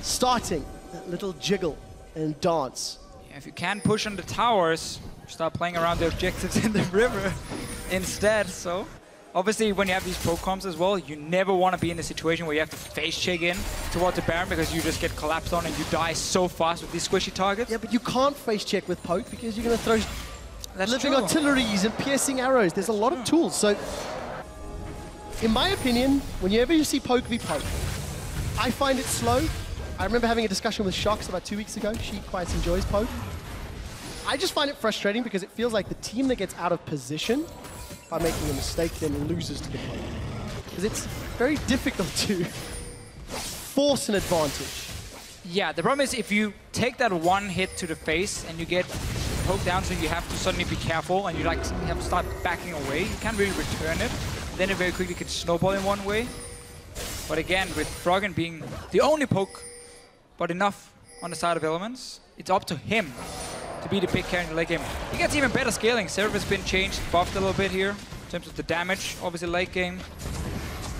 [SPEAKER 1] starting that little jiggle and dance.
[SPEAKER 2] Yeah, if you can push on the towers, start playing around the objectives in the river instead. So obviously, when you have these pro comps as well, you never want to be in a situation where you have to face check in towards the Baron because you just get collapsed on and you die so fast with these squishy targets.
[SPEAKER 1] Yeah, but you can't face check with poke because you're going to throw living
[SPEAKER 2] true.
[SPEAKER 1] artilleries and piercing arrows. There's a lot of tools. So, in my opinion, whenever you see poke v poke, I find it slow. I remember having a discussion with Shox about 2 weeks ago. She quite enjoys poke. I just find it frustrating because it feels like the team that gets out of position by making a mistake then loses to the poke. Because it's very difficult to force an advantage.
[SPEAKER 2] Yeah, the problem is if you take that one hit to the face and you get poked down, so you have to suddenly be careful and you like have to start backing away, you can't really return it. Then it very quickly can snowball in one way. But again, with Froggen being the only poke, but enough on the side of Elements, it's up to him to be the big carry in the late game. He gets even better scaling. Seraph has been changed, buffed a little bit here in terms of the damage, obviously late game.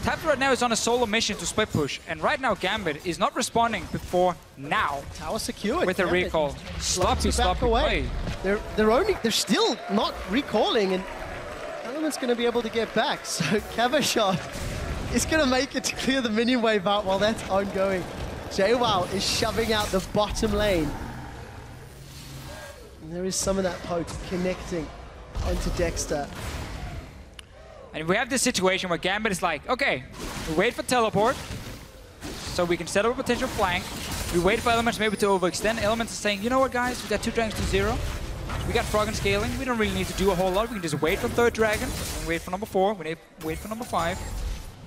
[SPEAKER 2] Tabs right now is on a solo mission to split push, and right now Gambit is not responding before now.
[SPEAKER 1] Tower secured.
[SPEAKER 2] With a recall. Sloppy play.
[SPEAKER 1] They're still not recalling, and Element's going to be able to get back. So Cavashot is going to make it to clear the minion wave out while that's ongoing. JWoww is shoving out the bottom lane. And there is some of that poke connecting onto Dexter.
[SPEAKER 2] And we have this situation where Gambit is like, okay, we wait for teleport, so we can set up a potential flank. We wait for Elements maybe to overextend. Elements is saying, you know what, guys, we got 2 dragons to 0. We got Froggen scaling. We don't really need to do a whole lot. We can just wait for 3rd dragon, and wait for number 4, we wait for number 5.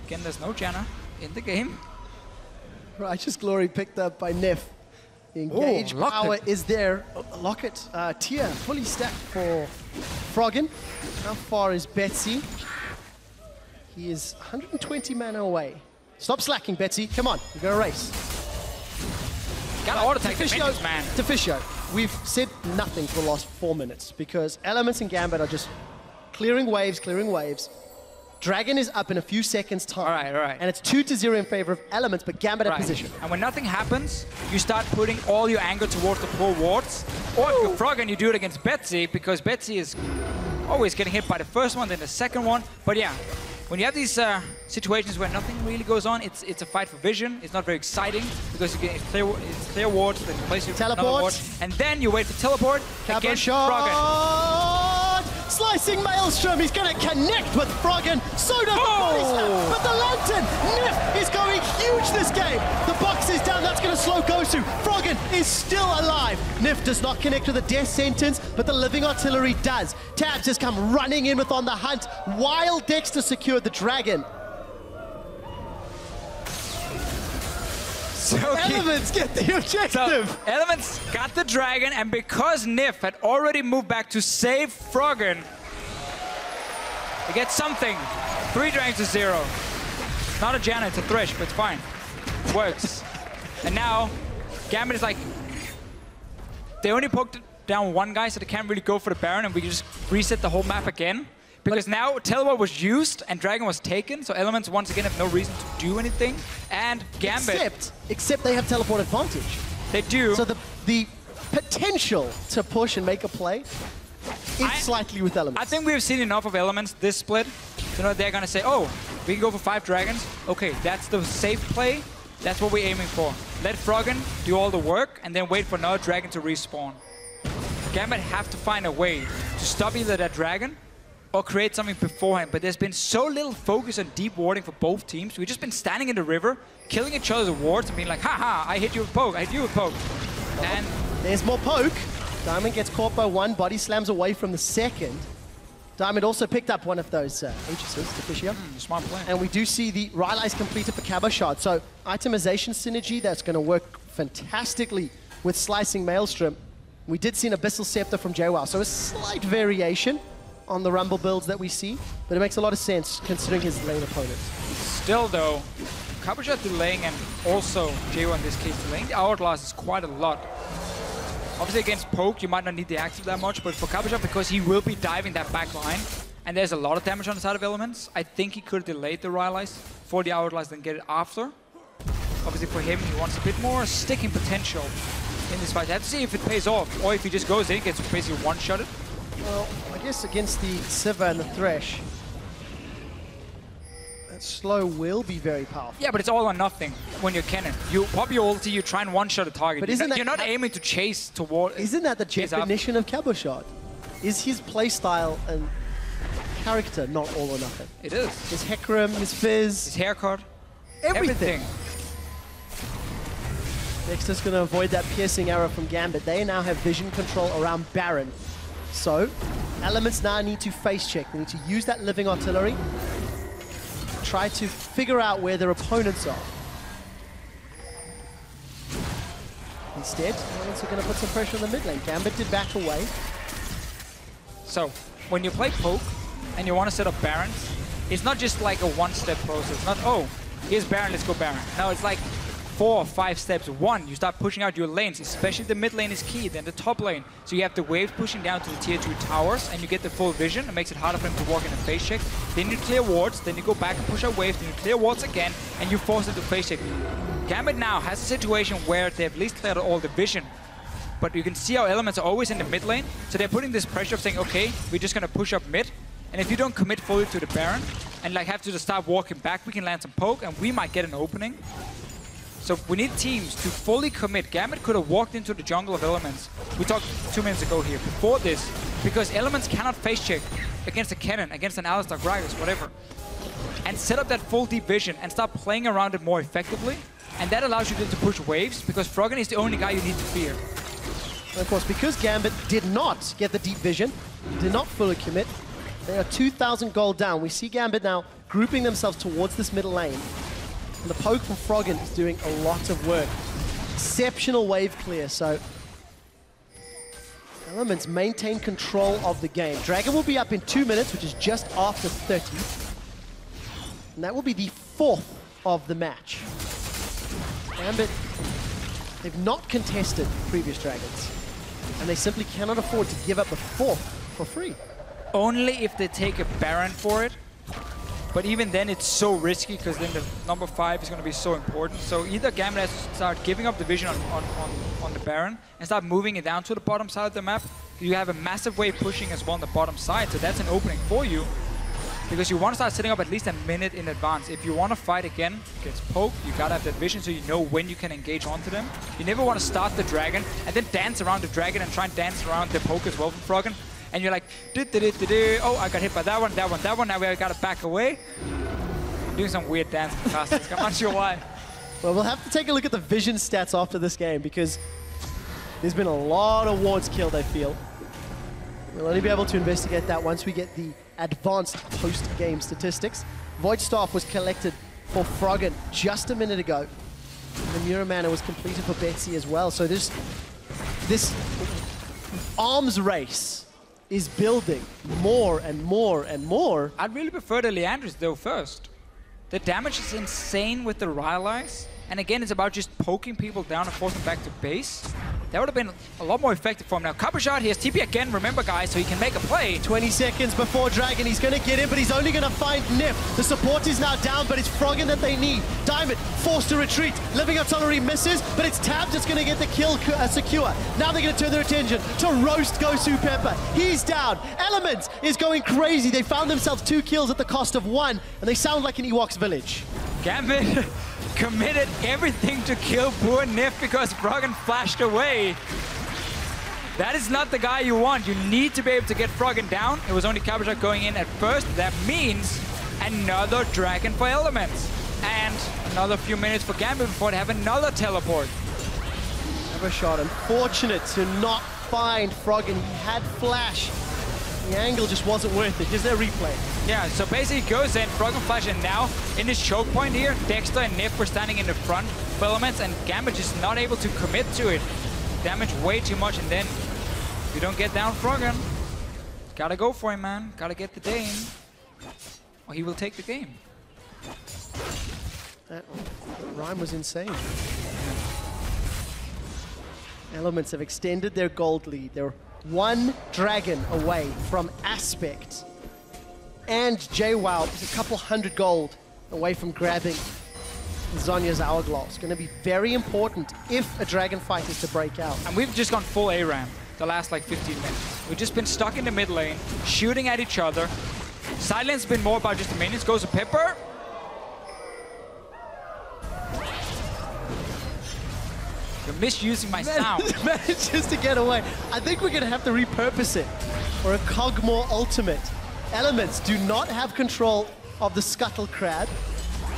[SPEAKER 2] Again, there's no Janna in the game.
[SPEAKER 1] Righteous Glory picked up by Neff. The engage power is there. Locket, tier, fully stacked for Froggen. How far is Betsy? He is 120 mana away. Stop slacking, Betsy. Come on, we're going to race.
[SPEAKER 2] Got to auto-take the minions, man.
[SPEAKER 1] Deficio, we've said nothing for the last 4 minutes because Elements and Gambit are just clearing waves, clearing waves. Dragon is up in a few seconds' time.
[SPEAKER 2] All right.
[SPEAKER 1] And it's 2-0 in favor of Elements, but Gambit at position.
[SPEAKER 2] And when nothing happens, you start putting all your anger towards the poor wards. Or if you're Froggen, you do it against Betsy, because Betsy is always getting hit by the first one, then the second one. But yeah, when you have these situations where nothing really goes on, it's a fight for vision. It's not very exciting, because you get clear wards, then you place your another ward, and then you wait for teleport against Froggen.
[SPEAKER 1] Slicing Maelstrom, he's going to connect with Froggen. So does the body slam, but the Lantern, Nif is going huge this game. The box is down, that's going to slow Gosu. Froggen is still alive. Nif does not connect with the death sentence, but the living artillery does. Tabs has come running in with On the Hunt, while Dexter secured the dragon. So Elements get the objective.
[SPEAKER 2] So Elements got the dragon, and because Nif had already moved back to save Froggen, they get something. 3 dragons to 0. Not a Janna, it's a Thresh, but it's fine. It works. And now, Gambit is like, they only poked down one guy, so they can't really go for the Baron, and we can just reset the whole map again. Because now Teleport was used and Dragon was taken, so Elements once again have no reason to do anything. And Gambit...
[SPEAKER 1] Except they have teleport advantage.
[SPEAKER 2] They do.
[SPEAKER 1] So the potential to push and make a play is slightly with Elements.
[SPEAKER 2] I think we've seen enough of Elements this split. You know, they're gonna say, oh, we can go for 5 dragons. Okay, that's the safe play. That's what we're aiming for. Let Froggen do all the work and then wait for another dragon to respawn. Gambit have to find a way to stop either that dragon or create something beforehand, but there's been so little focus on deep warding for both teams. We've just been standing in the river, killing each other's wards and being like, haha, I hit you with poke, I hit you with poke. And
[SPEAKER 1] there's more poke. Diamond gets caught by one, body slams away from the second. Diamond also picked up one of those Aegises, Deficio.
[SPEAKER 2] Smart play.
[SPEAKER 1] And we do see the Rylai's completed for Cabochard. So itemization synergy, that's going to work fantastically with slicing Maelstrom. We did see an Abyssal Scepter from JWoww, so a slight variation on the Rumble builds that we see, but it makes a lot of sense considering his lane opponent.
[SPEAKER 2] Still though, Cabochard delaying and also JWoww in this case delaying the Hourglass is quite a lot. Obviously against poke you might not need the active that much, but for Cabochard, because he will be diving that back line and there's a lot of damage on the side of Elements, I think he could have delayed the Rylai's for the Hourglass and get it after. Obviously for him he wants a bit more sticking potential in this fight. I have to see if it pays off, or if he just goes in, gets basically one-shotted.
[SPEAKER 1] Well, I guess against the Sivir and the Thresh, that slow will be very powerful.
[SPEAKER 2] Yeah, but it's all or nothing when you're Kennen. You pop your ulti, you try and one-shot a target. But you're not aiming to chase toward...
[SPEAKER 1] Isn't that the definition of Cabochard? Is his playstyle and character not all or nothing?
[SPEAKER 2] It is.
[SPEAKER 1] His Hecarim, his Fizz...
[SPEAKER 2] His haircut.
[SPEAKER 1] Everything. Dexter's going to avoid that piercing arrow from Gambit. They now have vision control around Baron. So, Elements now need to face check. They need to use that living artillery, try to figure out where their opponents are. Instead, Elements are going to put some pressure on the mid lane. Gambit did back away.
[SPEAKER 2] So, when you play poke and you want to set up Barons, it's not just like a one-step process. Not, oh, here's Baron, let's go Baron. No, it's like 4 or 5 steps. 1, you start pushing out your lanes, especially the mid lane is key, then the top lane. So you have the waves pushing down to the tier 2 towers, and you get the full vision. It makes it harder for him to walk in a phase check. Then you clear wards, then you go back and push out waves, then you clear wards again, and you force it to phase check. Gambit now has a situation where they have at least cleared all the vision, but you can see how Elements are always in the mid lane, so they're putting this pressure of saying, okay, we're just gonna push up mid, and if you don't commit fully to the Baron, and like have to just start walking back, we can land some poke, and we might get an opening. So we need teams to fully commit. Gambit could have walked into the jungle of Elements. We talked 2 minutes ago here, before this, because Elements cannot face check against a Kennen, against an Alistar, Gragas, whatever, and set up that full deep vision and start playing around it more effectively. And that allows you to push waves, because Froggen is the only guy you need to fear.
[SPEAKER 1] And of course, because Gambit did not get the deep vision, did not fully commit, they are 2,000 gold down. We see Gambit now grouping themselves towards this middle lane. And the poke from Froggen is doing a lot of work. Exceptional wave clear, so Elements maintain control of the game. Dragon will be up in 2 minutes, which is just after 30. And that will be the 4th of the match. Gambit, they've not contested previous Dragons, and they simply cannot afford to give up the 4th for free.
[SPEAKER 2] Only if they take a Baron for it. But even then, it's so risky because then the number 5 is going to be so important. So either Gambit has to start giving up the vision on the Baron and start moving it down to the bottom side of the map. You have a massive wave pushing as well on the bottom side, so that's an opening for you. Because you want to start setting up at least a minute in advance. If you want to fight again against Poke, you gotta have that vision so you know when you can engage onto them. You never want to start the Dragon and then dance around the Dragon and try and dance around the Poke as well from Froggen. And you're like, oh, I got hit by that one, now we gotta back away. I'm doing some weird dance classics, I'm not sure why.
[SPEAKER 1] Well, we'll have to take a look at the vision stats after this game because there's been a lot of wards killed, I feel. We'll only be able to investigate that once we get the advanced post-game statistics. Void Staff was collected for Froggen just a minute ago. The Mirror Mana was completed for Betsy as well. So this arms race is building more and more and more.
[SPEAKER 2] I'd really prefer the Leandris though first. The damage is insane with the Rylai's. And again, it's about just poking people down and forcing them back to base. That would have been a lot more effective for him. Now, Capuchard, he has TP again, remember guys, so he can make a play.
[SPEAKER 1] 20 seconds before Dragon, he's going to get in, but he's only going to find Nif. The support is now down, but it's Froggen that they need. Diamond forced to retreat. Living Artillery misses, but it's Tab that's going to get the kill secure. Now they're going to turn their attention to roast Gosu Pepper. He's down. Element is going crazy. They found themselves 2 kills at the cost of 1, and they sound like an Ewok's village.
[SPEAKER 2] Gambit committed everything to kill poor Nif because Froggen flashed away. That is not the guy you want. You need to be able to get Froggen down. It was only Capuchard going in at first. That means another Dragon for Elements. And another few minutes for Gambit before they have another teleport.
[SPEAKER 1] Capuchard, unfortunate to not find Froggen. He had flash. The angle just wasn't worth it. Here's their replay.
[SPEAKER 2] Yeah, so basically he goes in, Froggen flash, and now in this choke point here, Dexter and Nif were standing in the front for Elements, and Gambit is not able to commit to it. Damage way too much, and then you don't get down Froggen. Gotta go for him, man. Gotta get the Dane, or he will take the game.
[SPEAKER 1] That rhyme was insane. Elements have extended their gold lead. They're 1 Dragon away from Aspect. And JWoww is a couple hundred gold away from grabbing Zhonya's Hourglass. Going to be very important if a Dragon fight is to break out.
[SPEAKER 2] And we've just gone full ARAM the last like 15 minutes. We've just been stuck in the mid lane, shooting at each other. Silence has been more about just the minions. Goes to Pepper. You're misusing my sound.
[SPEAKER 1] Manages to get away. I think we're going to have to repurpose it for a Cogmore Ultimate. Elements do not have control of the Scuttle Crab,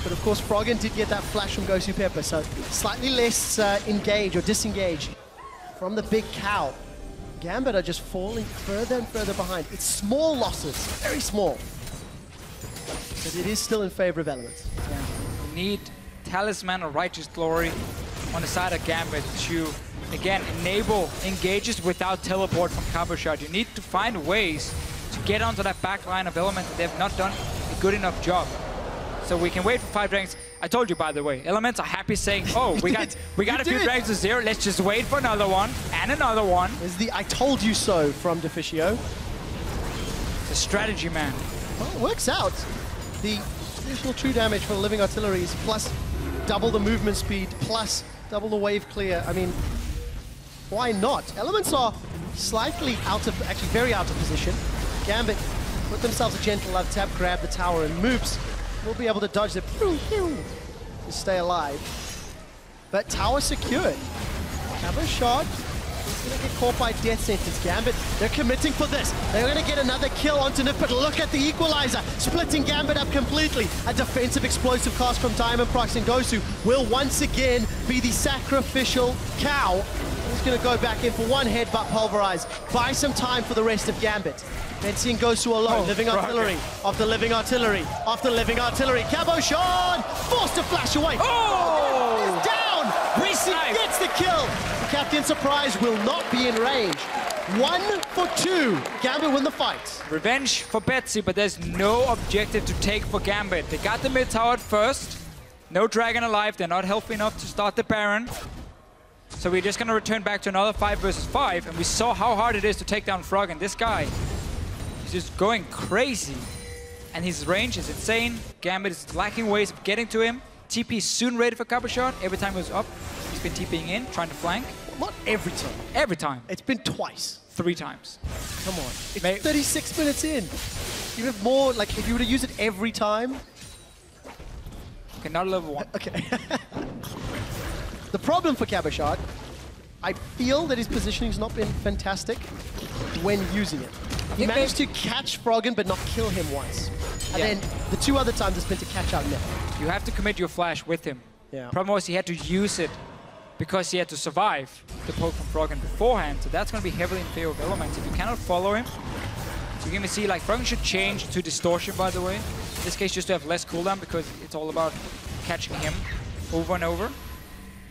[SPEAKER 1] but of course Froggen did get that flash from Gosu Pepper, so slightly less engage or disengage from the big cow. Gambit are just falling further and further behind. It's small losses, very small, but it is still in favor of Elements.
[SPEAKER 2] Yeah. We need Talisman or Righteous Glory on the side of Gambit to, again, enable engages without teleport from Capuchard. You need to find ways to get onto that back line of Elements. They have not done a good enough job. So we can wait for 5 Dragons. I told you, by the way, Elements are happy saying, oh, we got a few Dragons to 0. Let's just wait for another one and another one.
[SPEAKER 1] There's the I told you so from Deficio.
[SPEAKER 2] It's a strategy, man.
[SPEAKER 1] Well, it works out. The additional true damage for the Living Artillery is plus double the movement speed, plus double the wave clear. I mean, why not? Elements are slightly out of, actually very out of position. Gambit put themselves a gentle love tap, grab the tower, and Moops will be able to dodge the to stay alive. But tower secured. Capuchard is going to get caught by Death Sentence. Gambit, they're committing for this. They're going to get another kill onto Nif, but look at the equalizer, splitting Gambit up completely. A defensive explosive cast from Diamond Prox, and Gosu will once again be the sacrificial cow. He's going to go back in for 1 headbutt pulverize. Buy some time for the rest of Gambit. Then seeing Gosu alone, Living Artillery, after Living Artillery, after Living Artillery. Capuchard forced to flash away.
[SPEAKER 2] Oh!
[SPEAKER 1] Down! He gets the kill. The Captain Surprise will not be in range. 1 for 2. Gambit win the fight.
[SPEAKER 2] Revenge for Betsy, but there's no objective to take for Gambit. They got the mid tower at first. No Dragon alive. They're not healthy enough to start the Baron. So we're just going to return back to another 5 versus 5. And we saw how hard it is to take down Froggen. This guy is just going crazy. And his range is insane. Gambit is lacking ways of getting to him. TP is soon ready for cover shot. Every time he goes up, he's been TPing in, trying to flank.
[SPEAKER 1] Not every time.
[SPEAKER 2] Every time.
[SPEAKER 1] It's been twice.
[SPEAKER 2] 3 times.
[SPEAKER 1] Come on. It's 36 minutes in. You have more, like, if you were to use it every time.
[SPEAKER 2] Okay, not level 1.
[SPEAKER 1] Okay. The problem for Cabochard, I feel that his positioning's not been fantastic when using it. He managed to catch Froggen but not kill him once. And then the 2 other times it's been to catch out Nip.
[SPEAKER 2] You have to commit your flash with him.
[SPEAKER 1] Yeah.
[SPEAKER 2] Problem was he had to use it because he had to survive the poke from Froggen beforehand. So that's going to be heavily in favor of Elements. If you cannot follow him, you're going to see like Froggen should change to Distortion, by the way. In this case, just to have less cooldown because it's all about catching him over and over.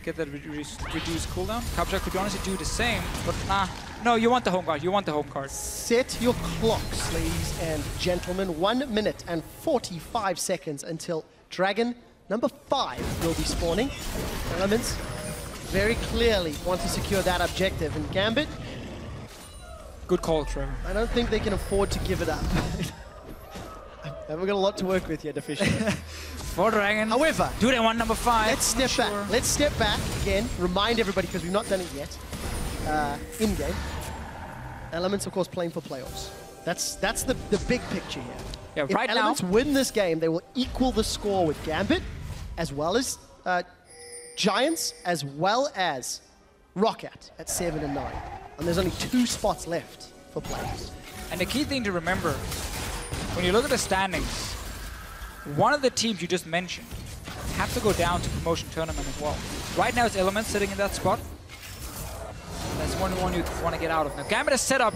[SPEAKER 2] Get that reduced cooldown. Cabochard could honestly do the same, but nah. No, you want the home card. You want the home card.
[SPEAKER 1] Set your clocks, ladies and gentlemen. 1 minute and 45 seconds until Dragon number 5 will be spawning. Elements very clearly want to secure that objective. And Gambit,
[SPEAKER 2] good call, Trevor.
[SPEAKER 1] I don't think they can afford to give it up. We've got a lot to work with yet, officially.
[SPEAKER 2] For Dragon.
[SPEAKER 1] However,
[SPEAKER 2] do they want number 5?
[SPEAKER 1] Let's step back. Let's step back again. Remind everybody, because we've not done it yet. In-game. Elements, of course, playing for playoffs. That's the big picture here.
[SPEAKER 2] Yeah,
[SPEAKER 1] if
[SPEAKER 2] right
[SPEAKER 1] Elements win this game, they will equal the score with Gambit, as well as Giants, as well as Rocket at 7 and 9. And there's only 2 spots left for playoffs.
[SPEAKER 2] And the key thing to remember, when you look at the standings, one of the teams you just mentioned have to go down to promotion tournament as well. Right now it's Elements sitting in that spot. That's one you want to get out of. Now Gambit has set up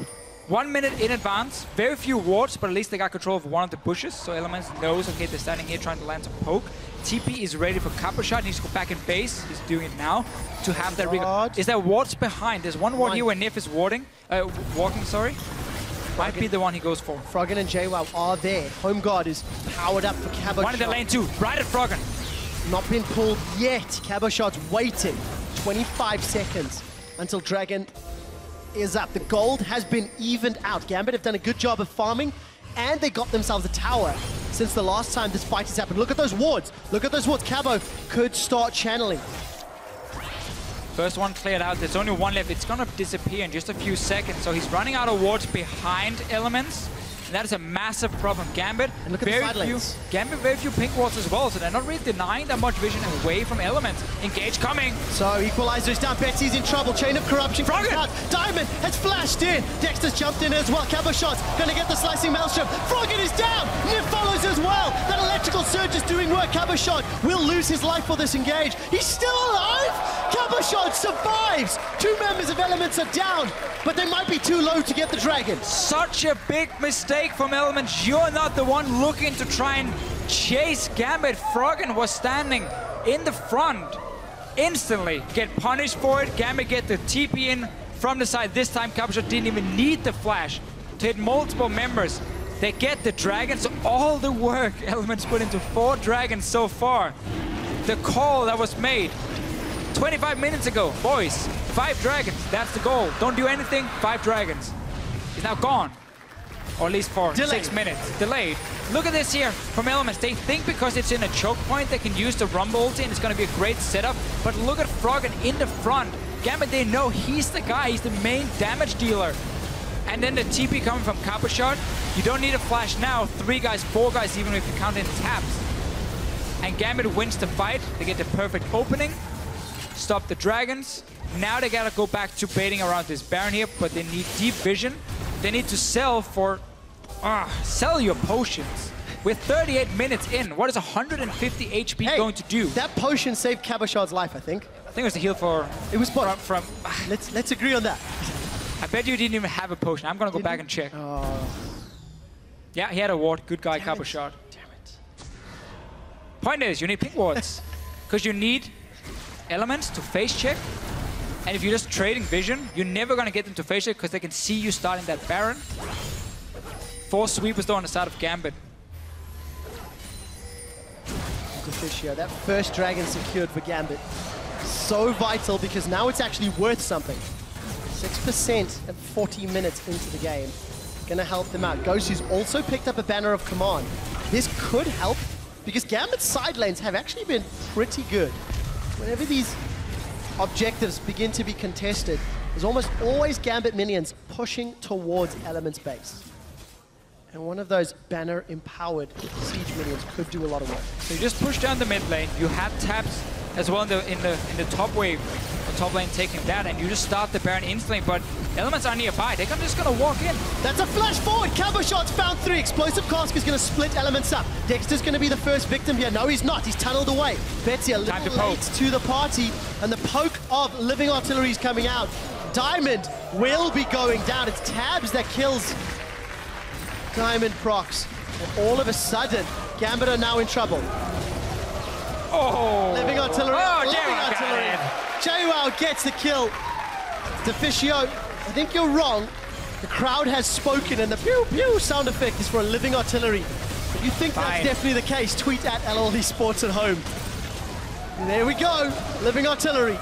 [SPEAKER 2] 1 minute in advance, very few wards, but at least they got control of one of the bushes, so Elements knows, okay, they're standing here trying to land some poke. TP is ready for Cabochard, he needs to go back in base, he's doing it now, to have that recon. Is there wards behind? There's one ward here where Nif is walking, sorry. Might be the one he goes for.
[SPEAKER 1] Froggen and JWoww are there. Home guard is powered up for Cabochard.
[SPEAKER 2] One in the lane too, right at Froggen.
[SPEAKER 1] Not been pulled yet. Cabochard's waiting 25 seconds until Dragon is up. The gold has been evened out. Gambit have done a good job of farming, and they got themselves a tower since the last time this fight has happened. Look at those wards. Look at those wards. Cabo could start channeling.
[SPEAKER 2] First one cleared out. There's only one left. It's going to disappear in just a few seconds. So he's running out of wards behind Elements. And that is a massive problem. Gambit,
[SPEAKER 1] and look at the side lanes.
[SPEAKER 2] Gambit, very few pink wards as well. So they're not really denying that much vision away from Elements. Engage coming.
[SPEAKER 1] So Equalizer is down. Betsy's in trouble. Chain of Corruption comes out. Diamond has flashed in. Dexter's jumped in as well. Cabochard's going to get the slicing maelstrom. Froggen is down. Nif follows as well. That electrical surge is doing work. Cabochard will lose his life for this engage. He's still alive. Cabochard survives. 2 members of Elements are down, but they might be too low to get the Dragon.
[SPEAKER 2] Such a big mistake from Elements. You're not the one looking to try and chase Gambit. Froggen was standing in the front. Instantly get punished for it. Gambit get the TP in from the side. This time Cabochard didn't even need the flash to hit multiple members. They get the Dragon. So all the work Elements put into 4 Dragons so far. The call that was made 25 minutes ago. Boys, 5 Dragons. That's the goal. Don't do anything. 5 Dragons. He's now gone. Or at least for 6 minutes. Delayed. Look at this here from Elements. They think because it's in a choke point, they can use the Rumble ulti and it's going to be a great setup. But look at Froggen in the front. Gambit, they know he's the guy. He's the main damage dealer. And then the TP coming from Cabochard. You don't need a flash now. 3 guys, 4 guys, even if you count in taps. And Gambit wins the fight. They get the perfect opening. Stop the Dragons. Now they got to go back to baiting around this Baron here, but they need deep vision. They need to sell for... sell your potions. With 38 minutes in, what is 150 HP going to do?
[SPEAKER 1] That potion saved Cabochard's life, I think.
[SPEAKER 2] I think it was the heal for...
[SPEAKER 1] It was
[SPEAKER 2] from
[SPEAKER 1] let's agree on that.
[SPEAKER 2] I bet you didn't even have a potion. I'm going to go back and check. Yeah, he had a ward. Good guy, Cabochard.
[SPEAKER 1] Damn it.
[SPEAKER 2] Point is, you need pink wards. Because you need Elements to face check. And if you're just trading vision, you're never going to get them to face check because they can see you starting that Baron. 4 sweepers though on the side of Gambit.
[SPEAKER 1] Fisio. That first dragon secured for Gambit. So vital because now it's actually worth something. 6% at 40 minutes into the game. Gonna help them out. Gosu's also picked up a banner of command. This could help because Gambit's side lanes have actually been pretty good. Whenever these objectives begin to be contested, there's almost always Gambit minions pushing towards Element's base. And one of those banner-empowered siege minions could do a lot of work.
[SPEAKER 2] So you just push down the mid lane. You have taps as well in the top wave, the top lane taking that, and you just start the Baron instantly. But Elements are nearby. They're just gonna walk in.
[SPEAKER 1] That's a flash forward. Cabo Shot's found 3. Explosive Cask is gonna split Elements up. Dexter's gonna be the first victim here. No, he's not. He's tunneled away. Betsy a little late to the party, and the poke of Living Artillery is coming out. Diamond will be going down. It's Tabs that kills Diamond procs. And all of a sudden, Gambit are now in trouble.
[SPEAKER 2] Oh!
[SPEAKER 1] Living Artillery.
[SPEAKER 2] Oh,
[SPEAKER 1] Living Artillery. JWoww gets the kill. Deficio, I think you're wrong. The crowd has spoken and the pew pew sound effect is for a Living Artillery. If you think that's definitely the case, tweet at LLD Sports at home. And there we go. Living Artillery.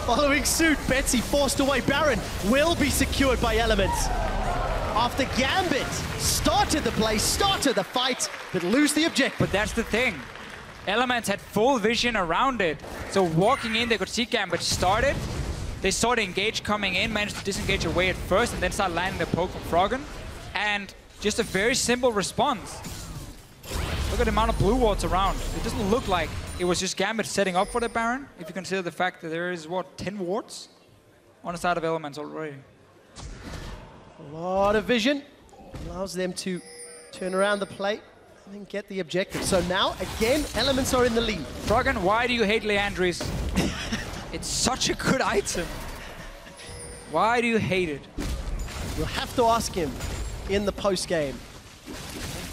[SPEAKER 1] Following suit, Betsy forced away. Baron will be secured by Elements. After Gambit started the play, started the fight, but lose the objective.
[SPEAKER 2] But that's the thing. Elements had full vision around it. So walking in, they could see Gambit started. They saw the engage coming in, managed to disengage away at first, and then start landing the poke from Froggen. And just a very simple response. Look at the amount of blue wards around. It doesn't look like it was just Gambit setting up for the Baron, if you consider the fact that there is, what, 10 wards on the side of Elements already.
[SPEAKER 1] A lot of vision. Allows them to turn around the plate and then get the objective. So now, again, Elements are in the lead.
[SPEAKER 2] Froggen, why do you hate Leandris? It's such a good item. Why do you hate it?
[SPEAKER 1] You'll have to ask him in the post-game.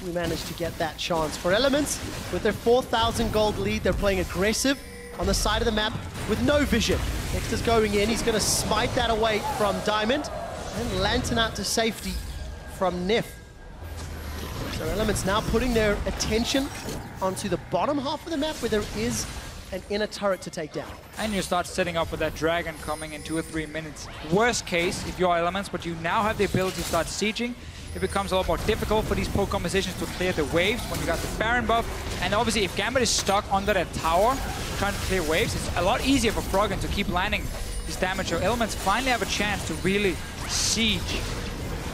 [SPEAKER 1] We managed to get that chance. For Elements, with their 4,000 gold lead, they're playing aggressive on the side of the map with no vision. Dexter's going in. He's going to smite that away from Diamond. And Lantern out to safety from Nif. So Elements now putting their attention onto the bottom half of the map where there is an inner turret to take down. And
[SPEAKER 2] you start setting up with that dragon coming in 2 or 3 minutes. Worst case, if you're Elements, but you now have the ability to start sieging, it becomes a lot more difficult for these poke compositions to clear the waves when you got the Baron buff. And obviously, if Gambit is stuck under that tower, trying to clear waves, it's a lot easier for Froggen to keep landing this damage. So Elements finally have a chance to really siege.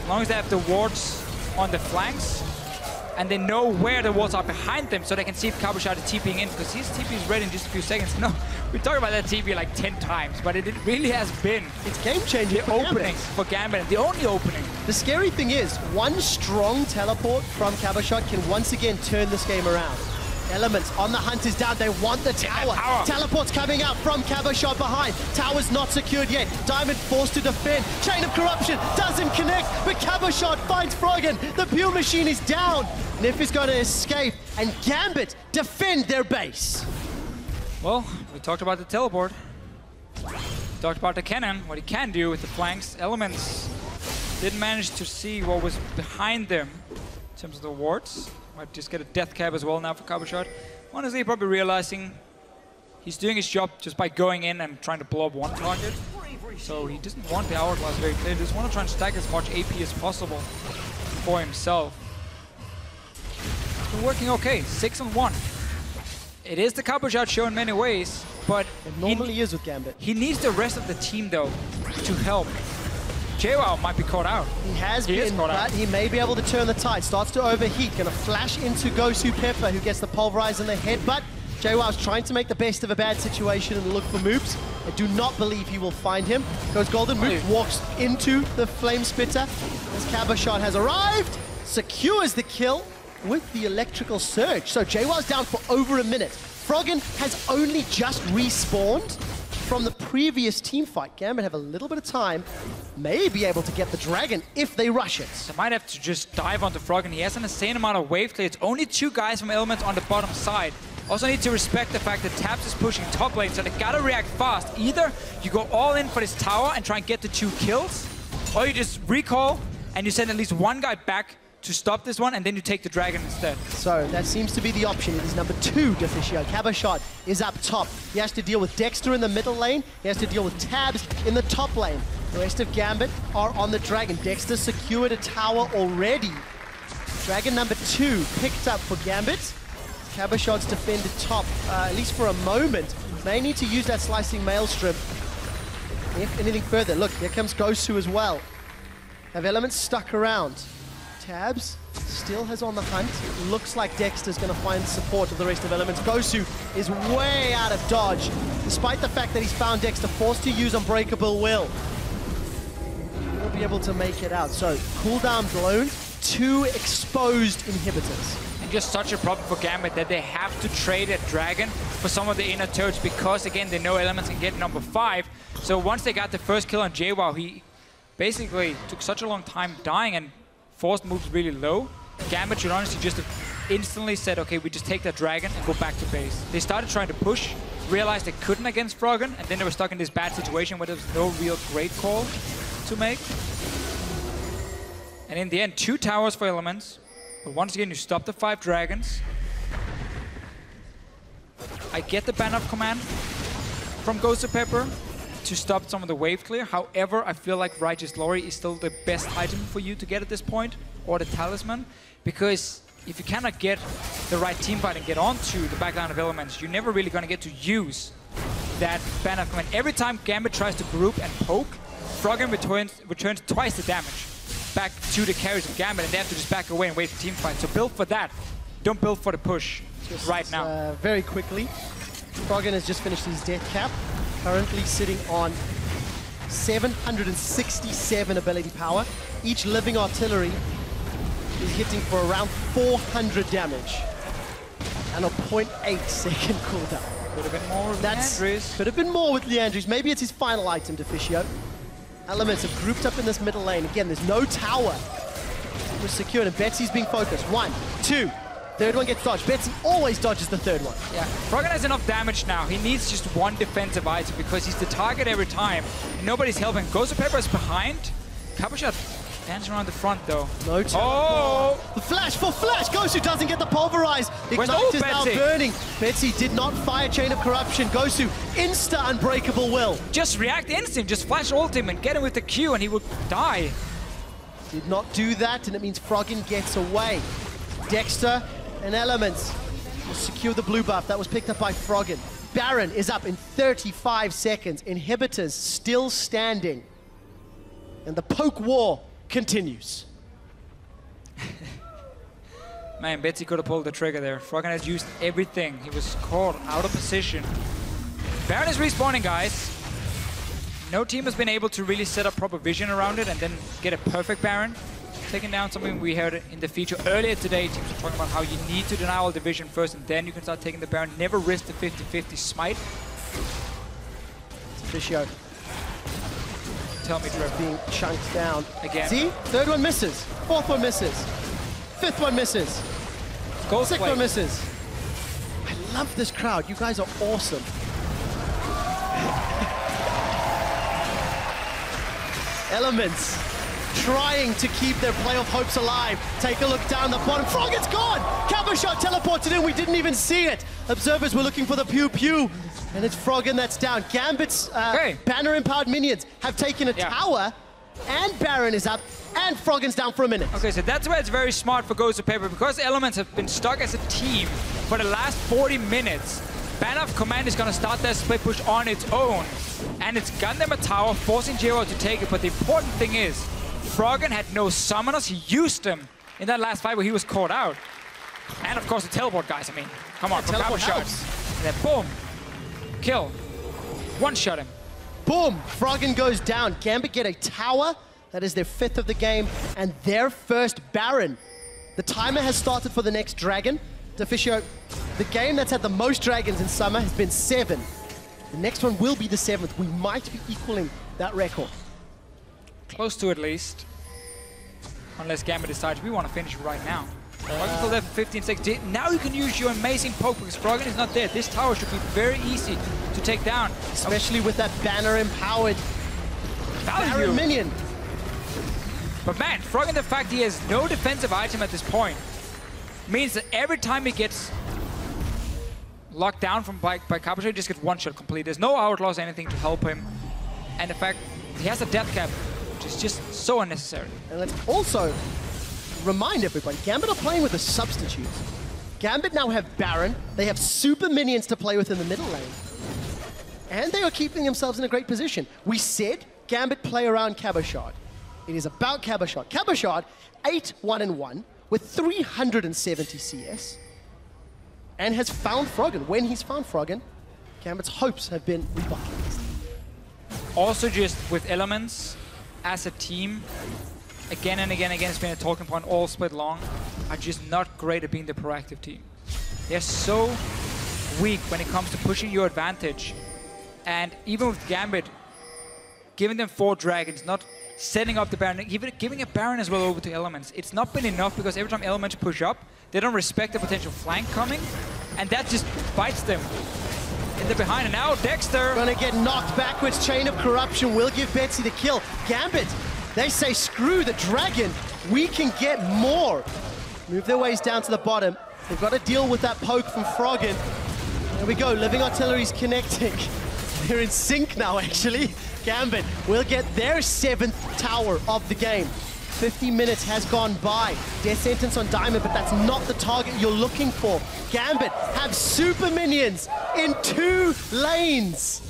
[SPEAKER 2] As long as they have the wards on the flanks, and they know where the walls are behind them, so they can see if Cabo Shot is TPing in, because his TP is ready in just a few seconds. No, we talked about that TP like 10 times, but it really has been.
[SPEAKER 1] It's game-changing
[SPEAKER 2] the opening for Gambit, and the only opening.
[SPEAKER 1] The scary thing is, one strong teleport from Cabo Shot can once again turn this game around. Elements on the hunt is down. They want the tower. Teleport's coming out from Cabo Shot behind. Tower's not secured yet. Diamond forced to defend. Chain of Corruption doesn't connect, but Cabo Shot finds Froggen. The Pure Machine is down. Nif is going to escape, and Gambit defend their base.
[SPEAKER 2] Well, we talked about the teleport. We talked about the cannon, what he can do with the flanks. Elements didn't manage to see what was behind them in terms of the wards. Might just get a death cap as well now for Cabo Shot. Honestly, probably realizing he's doing his job just by going in and trying to blow up one target. So he doesn't want the Hourglass very clear. He just want to try and stack as much AP as possible for himself. It's been working okay, 6-1. It is the Cabo Shot show in many ways, but
[SPEAKER 1] it normally is with Gambit.
[SPEAKER 2] He needs the rest of the team though to help. JWoww might be caught out.
[SPEAKER 1] He has been, but he may be able to turn the tide. Starts to overheat. Gonna flash into Gosu Pepper, who gets the pulverize in the head, but JWoww's trying to make the best of a bad situation and look for Moops. I do not believe he will find him. Goes Golden. Moops walks into the Flame Spitter as Cabo Shot has arrived. Secures the kill with the Electrical Surge. So JWoww's down for over a minute. Froggen has only just respawned from the previous team fight. Gambit have a little bit of time, may be able to get the dragon if they rush it.
[SPEAKER 2] They might have to just dive onto Froggen. He has an insane amount of wave clear. It's only 2 guys from Elements on the bottom side. Also need to respect the fact that Taps is pushing top lane, so they gotta react fast. Either you go all in for this tower and try and get the 2 kills, or you just recall and you send at least 1 guy back to stop this one, and then you take the dragon instead.
[SPEAKER 1] So that seems to be the option. It is number 2, Deficio. Cabochard is up top. He has to deal with Dexter in the middle lane. He has to deal with Tabs in the top lane. The rest of Gambit are on the dragon. Dexter secured a tower already. Dragon number 2 picked up for Gambit. Cabochard's defended top, at least for a moment. May need to use that slicing maelstrom. If anything further, look, here comes Gosu as well. Have Elements stuck around. Tabs still has on the hunt. Looks like Dexter's going to find the support of the rest of Elements. Gosu is way out of dodge, despite the fact that he's found Dexter, forced to use Unbreakable Will. He'll be able to make it out. So, cooldown blown, 2 exposed inhibitors.
[SPEAKER 2] And just such a problem for Gambit that they have to trade a dragon for some of the inner turrets because, again, they know Elements can get number 5. So once they got the first kill on JWoww, he basically took such a long time dying and forced moves really low. Gambit should honestly just have instantly said, okay, we just take that dragon and go back to base. They started trying to push, realized they couldn't against Froggen, and then they were stuck in this bad situation where there was no real great call to make. And in the end, 2 towers for Elements. But once again, you stop the 5 dragons. I get the ban off command from Ghost of Pepper to stop some of the wave clear. However, I feel like Righteous Glory is still the best item for you to get at this point, or the Talisman, because if you cannot get the right team fight and get onto the backline of Elements, you're never really going to get to use that ban off command. Every time Gambit tries to group and poke, Froggen returns twice the damage back to the carries of Gambit, and they have to just back away and wait for team fight. So build for that. Don't build for the push right now.
[SPEAKER 1] Very quickly, Froggen has just finished his death cap, currently sitting on 767 ability power. Each living artillery is hitting for around 400 damage and a 0.8 second cooldown.
[SPEAKER 2] Could have been more with Leandris.
[SPEAKER 1] Could have been more with Leandris. Maybe it's his final item, Deficio. Elements have grouped up in this middle lane. Again, there's no tower. It was secured, and Betsy's being focused. 1, 2. Third one gets dodged. Betsy always dodges the third one. Yeah,
[SPEAKER 2] Froggen has enough damage now. He needs just 1 defensive item because he's the target every time. Nobody's helping. Ghost of Pepper is behind. Cabochard dancing around the front, though.
[SPEAKER 1] No tower. Oh! The flash for flash! Gosu doesn't get the pulverize. Ignite is now burning. Betsy did not fire Chain of Corruption. Gosu, insta Unbreakable Will.
[SPEAKER 2] Just react instant. Just flash ult him and get him with the Q and he would die.
[SPEAKER 1] Did not do that, and it means Froggen gets away. Dexter and Elements will secure the blue buff. That was picked up by Froggen. Baron is up in 35 seconds. Inhibitors still standing. And the poke war continues.
[SPEAKER 2] Man, Betsy could have pulled the trigger there. Froggen has used everything. He was caught out of position. Baron is respawning, guys. No team has been able to really set up proper vision around it and then get a perfect Baron. Taking down something we heard in the feature earlier today. Teams were talking about how you need to deny all division first and then you can start taking the Baron. Never risk the 50-50 smite.
[SPEAKER 1] Deficio.
[SPEAKER 2] Tell me, Trevor.
[SPEAKER 1] Being chunked down.
[SPEAKER 2] Again.
[SPEAKER 1] See? Third one misses. Fourth one misses. Fifth one misses. Sixth one misses. I love this crowd. You guys are awesome. Elements trying to keep their playoff hopes alive. Take a look down the bottom. Froggen's gone! Cabochard teleported in. We didn't even see it. Observers were looking for the pew-pew. And it's Froggen that's down. Gambit's banner-empowered minions have taken a tower. And Baron is up. And Froggen's down for a minute.
[SPEAKER 2] Okay, so that's where it's very smart for Ghost of Pepper. Because Elements have been stuck as a team for the last 40 minutes. Ban of Command is going to start their split push on its own. And it's gotten them a tower, forcing JWoww to take it. But the important thing is, Froggen had no summoners. He used them in that last fight where he was caught out. And of course the teleport, guys. I mean, come on, teleport shots. And then boom, kill. One-shot him.
[SPEAKER 1] Boom, Froggen goes down. Gambit get a tower. That is their 5th of the game and their first Baron. The timer has started for the next dragon. Deficio, the game that's had the most dragons in summer has been 7. The next one will be the 7th. We might be equaling that record.
[SPEAKER 2] Close to at least. Unless Gambit decides we want to finish right now. Froggen still there for 15 seconds. Now you can use your amazing poke because Froggen is not there. This tower should be very easy to take down.
[SPEAKER 1] Especially with that banner-empowered Baron minion.
[SPEAKER 2] But man, Froggen, the fact he has no defensive item at this point means that every time he gets locked down from by Cabochard, he just gets one shot complete. There's no outlaws, anything to help him. And the fact he has a death cap, which is just so unnecessary.
[SPEAKER 1] And let's also remind everybody, Gambit are playing with a substitute. Gambit now have Baron, they have super minions to play with in the middle lane. And they are keeping themselves in a great position. We said Gambit play around Cabochard. It is about Cabochard. Cabochard, 8-1-1 with 370 CS and has found Froggen. When he's found Froggen, Gambit's hopes have been revitalized.
[SPEAKER 2] Also just with Elements as a team, again and again, it's been a talking point all split long, are just not great at being the proactive team. They're so weak when it comes to pushing your advantage. And even with Gambit, giving them 4 dragons, not setting up the Baron, even giving a Baron as well over to Elements, it's not been enough because every time Elements push up, they don't respect the potential flank coming, and that just bites them in the behind. And now Dexter
[SPEAKER 1] gonna get knocked backwards. Chain of Corruption will give Betsy the kill. Gambit, they say screw the dragon, we can get more. Move their ways down to the bottom. They've got to deal with that poke from Froggen. There we go, Living Artillery's connecting. They're in sync now, actually. Gambit will get their 7th tower of the game. 50 minutes has gone by. Death sentence on Diamond, but that's not the target you're looking for. Gambit have super minions in 2 lanes.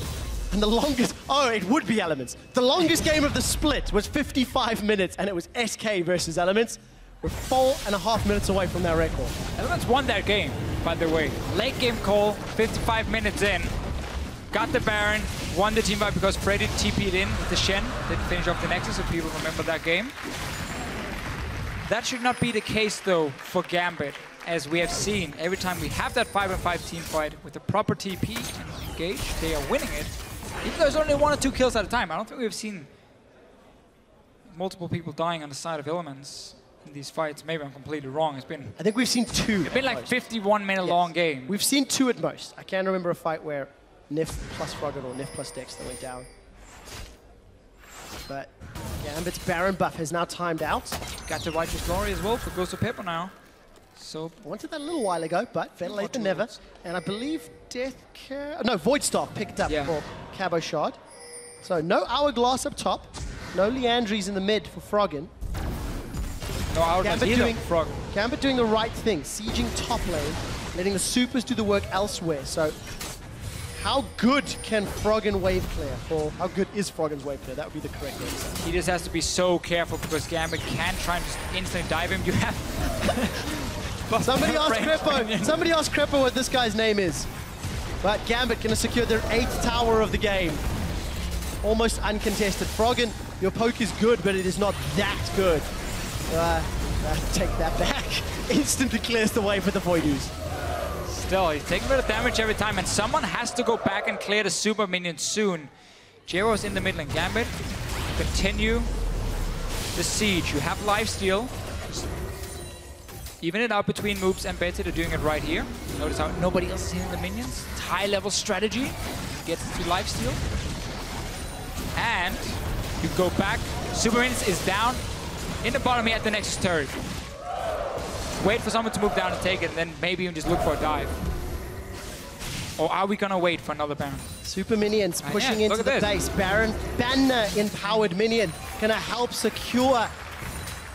[SPEAKER 1] And the longest, oh, it would be Elements. The longest game of the split was 55 minutes, and it was SK versus Elements. We're 4.5 minutes away from that record.
[SPEAKER 2] Elements won that game, by the way. Late game call, 55 minutes in. Got the Baron, won the team fight because Freddy TP'd in with the Shen. Didn't finish off the Nexus, so people remember that game. That should not be the case, though, for Gambit. As we have seen, every time we have that 5-on-5 team fight with the proper TP and engage, they are winning it. Even though there's only 1 or 2 kills at a time. I don't think we've seen multiple people dying on the side of Elements in these fights. Maybe I'm completely wrong.
[SPEAKER 1] I think we've seen 2.
[SPEAKER 2] It's been like 51-minute long game.
[SPEAKER 1] We've seen 2 at most. I can't remember a fight where Nif plus Froggen or Nif plus Dexter went down. But Gambit's Baron buff has now timed out.
[SPEAKER 2] Got the Righteous Glory as well for Ghost of Pepper now. So
[SPEAKER 1] wanted that a little while ago, but better late than never. And I believe Void Staff picked up for Cabochard. So no Hourglass up top, no Leandries in the mid for Froggen.
[SPEAKER 2] No Hourglass either for Froggen.
[SPEAKER 1] Gambit doing the right thing, sieging top lane, letting the supers do the work elsewhere. So how good can Froggen wave clear? Or how good is Froggen's wave clear? That would be the correct answer.
[SPEAKER 2] He just has to be so careful because Gambit can try and just instantly dive him. You have...
[SPEAKER 1] Somebody ask Crepo what this guy's name is. But Gambit gonna secure their 8th tower of the game. Almost uncontested. Froggen, your poke is good, but it is not that good. Take that back. Instantly clears the way for the Voidoos.
[SPEAKER 2] Still, he's taking a bit of damage every time, and someone has to go back and clear the super minion soon. Jero's in the middle, and Gambit continue the siege. You have lifesteal. Just even it out between Moobs and Betty. They're doing it right here. Notice how nobody else is hitting the minions. It's high-level strategy. Gets to lifesteal. And you go back. Super minions is down in the bottom here at the Nexus turret. Wait for someone to move down and take it, and then maybe even just look for a dive. Or are we gonna wait for another Baron?
[SPEAKER 1] Super minions pushing into the base. Baron, Banner empowered minion, gonna help secure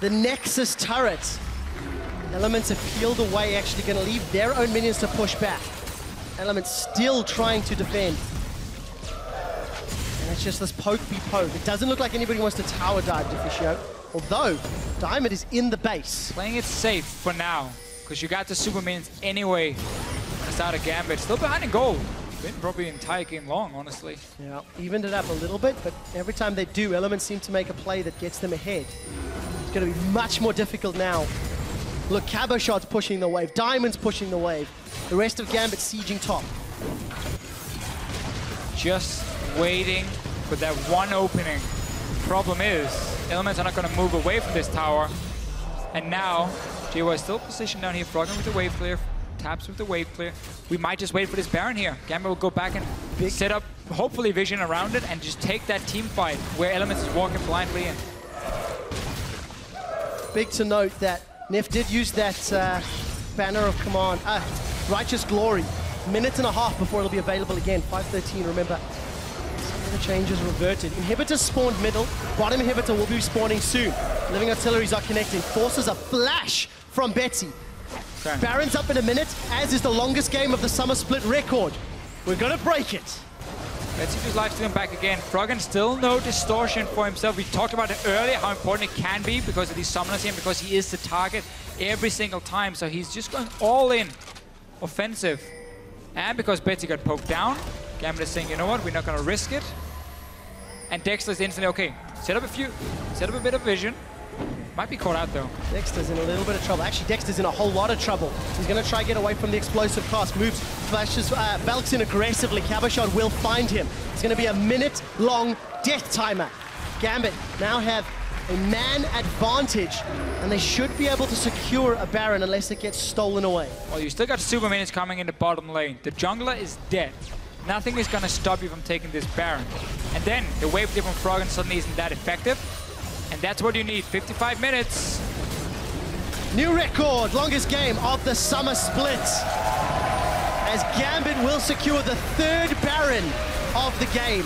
[SPEAKER 1] the Nexus turret. Elements have peeled away, actually gonna leave their own minions to push back. Elements still trying to defend. And it's just this poke be poke. It doesn't look like anybody wants to tower dive Deficio. Although, Diamond is in the base.
[SPEAKER 2] Playing it safe for now, because you got the super minions anyway. Out of Gambit, still behind in goal. Been probably the entire game long, honestly.
[SPEAKER 1] Yeah, evened it up a little bit, but every time they do, Elements seem to make a play that gets them ahead. It's going to be much more difficult now. Look, Cabochard's pushing the wave, Diamond's pushing the wave. The rest of Gambit sieging top.
[SPEAKER 2] Just waiting for that one opening. Problem is, Elements are not going to move away from this tower. And now, JY is still positioned down here, Froggen with the wave clear. Taps with the wave clear. We might just wait for this Baron here. Gambit will go back and set up, hopefully, vision around it and just take that team fight where Elements is walking blindly in.
[SPEAKER 1] big to note that Nif did use that banner of command, Righteous Glory, minute and a half before it'll be available again. 5:13, remember. Some of the changes reverted. Inhibitor spawned middle. Bottom inhibitor will be spawning soon. Living artilleries are connecting. Forces a flash from Betsy.
[SPEAKER 2] Okay.
[SPEAKER 1] Baron's up in a minute, as is the longest game of the summer split record. We're gonna break it.
[SPEAKER 2] Let's see if his lifesteal back again. Froggen still no distortion for himself. We talked about it earlier, how important it can be because of these summoners here, because he is the target every single time. So he's just going all in offensive. And because Betsy got poked down, Gambit is saying, you know what, we're not going to risk it. And Dexter's instantly, okay, set up a bit of vision. Might be caught out though.
[SPEAKER 1] Dexter's in a little bit of trouble. Actually, Dexter's in a whole lot of trouble. He's going to try and get away from the explosive cast. Moves, flashes, Valks in aggressively. Cabochon will find him. It's going to be a minute-long death timer. Gambit now have a man advantage, and they should be able to secure a Baron unless it gets stolen away.
[SPEAKER 2] Well, you still got super minions coming in the bottom lane. The jungler is dead. Nothing is going to stop you from taking this Baron. And then the wave dip from Froggen suddenly isn't that effective. And that's what you need, 55 minutes.
[SPEAKER 1] New record, longest game of the summer split. As Gambit will secure the third Baron of the game.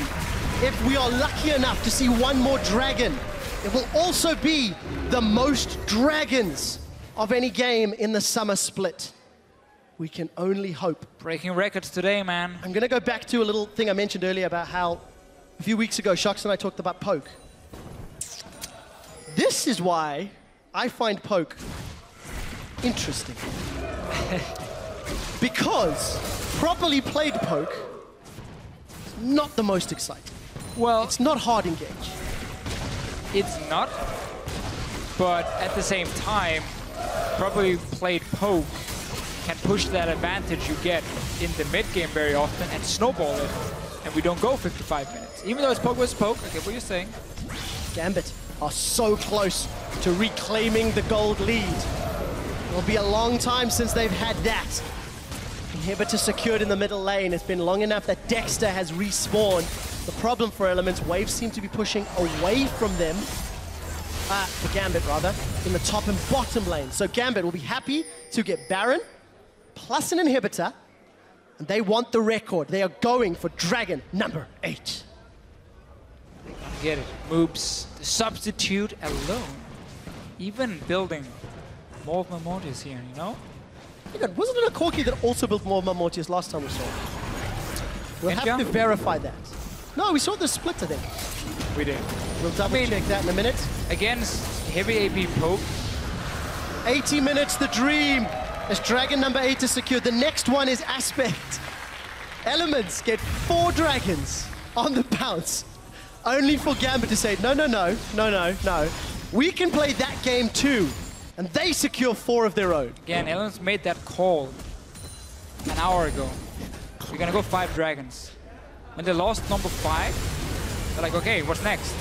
[SPEAKER 1] If we are lucky enough to see one more dragon, it will also be the most dragons of any game in the summer split. We can only hope.
[SPEAKER 2] Breaking records today, man.
[SPEAKER 1] I'm gonna go back to a little thing I mentioned earlier about how a few weeks ago, Shox and I talked about poke. This is why I find poke interesting. Because properly played poke is not the most exciting.
[SPEAKER 2] Well,
[SPEAKER 1] it's not hard engage.
[SPEAKER 2] It's not, but at the same time, properly played poke can push that advantage you get in the mid game very often and snowball it, and we don't go 55 minutes. Even though it's poke versus poke, I get what you're saying.
[SPEAKER 1] Gambit are so close to reclaiming the gold lead. It'll be a long time since they've had that. Inhibitor secured in the middle lane. It's been long enough that Dexter has respawned. The problem for Elements, waves seem to be pushing away from them, for Gambit rather, in the top and bottom lane. So Gambit will be happy to get Baron, plus an inhibitor, and they want the record. They are going for Dragon number 8.
[SPEAKER 2] Get it. Moves the substitute alone. Even building more of my Mortius here, you know?
[SPEAKER 1] Wasn't it a Corki that also built more of my Mortius last time we saw it? We'll have to verify that. No, we saw the split, I think.
[SPEAKER 2] We did.
[SPEAKER 1] We'll double check that in a minute.
[SPEAKER 2] Against heavy AP poke.
[SPEAKER 1] 80 minutes, the dream. As Dragon number 8 is secured. The next one is Aspect. Elements get 4 dragons on the bounce. Only for Gambit to say, no. We can play that game too. And they secure 4 of their own.
[SPEAKER 2] Again, Elements made that call an hour ago. We're gonna go 5 dragons. When they lost number 5, they're like, okay, what's next?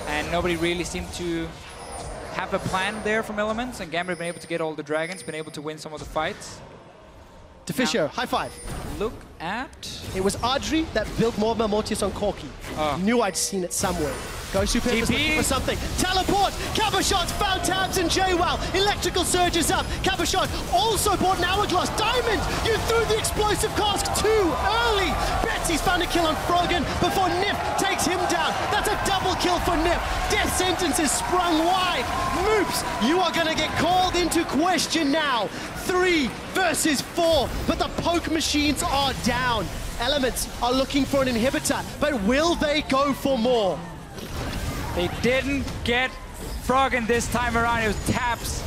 [SPEAKER 2] And nobody really seemed to have a plan there from Elements, and Gambit been able to get all the dragons, been able to win some of the fights.
[SPEAKER 1] Deficio, high five.
[SPEAKER 2] Look at...
[SPEAKER 1] It was Audrey that built more of my Mortius on Corki. Knew I'd seen it somewhere. Go Super is looking for something. Teleport! Cabochon's found tabs and JWoww. Electrical Surge is up. Cabochon also bought an Hourglass. Diamond! You threw the explosive cask too early! Betsy's found a kill on Froggen before Nif takes him down. That's a double kill for Nif. Death sentence is sprung wide. Moops, you are gonna get called into question now. 3 versus 4, but the poke machines are down. Elements are looking for an inhibitor, but will they go for more?
[SPEAKER 2] They didn't get Froggen this time around. It was taps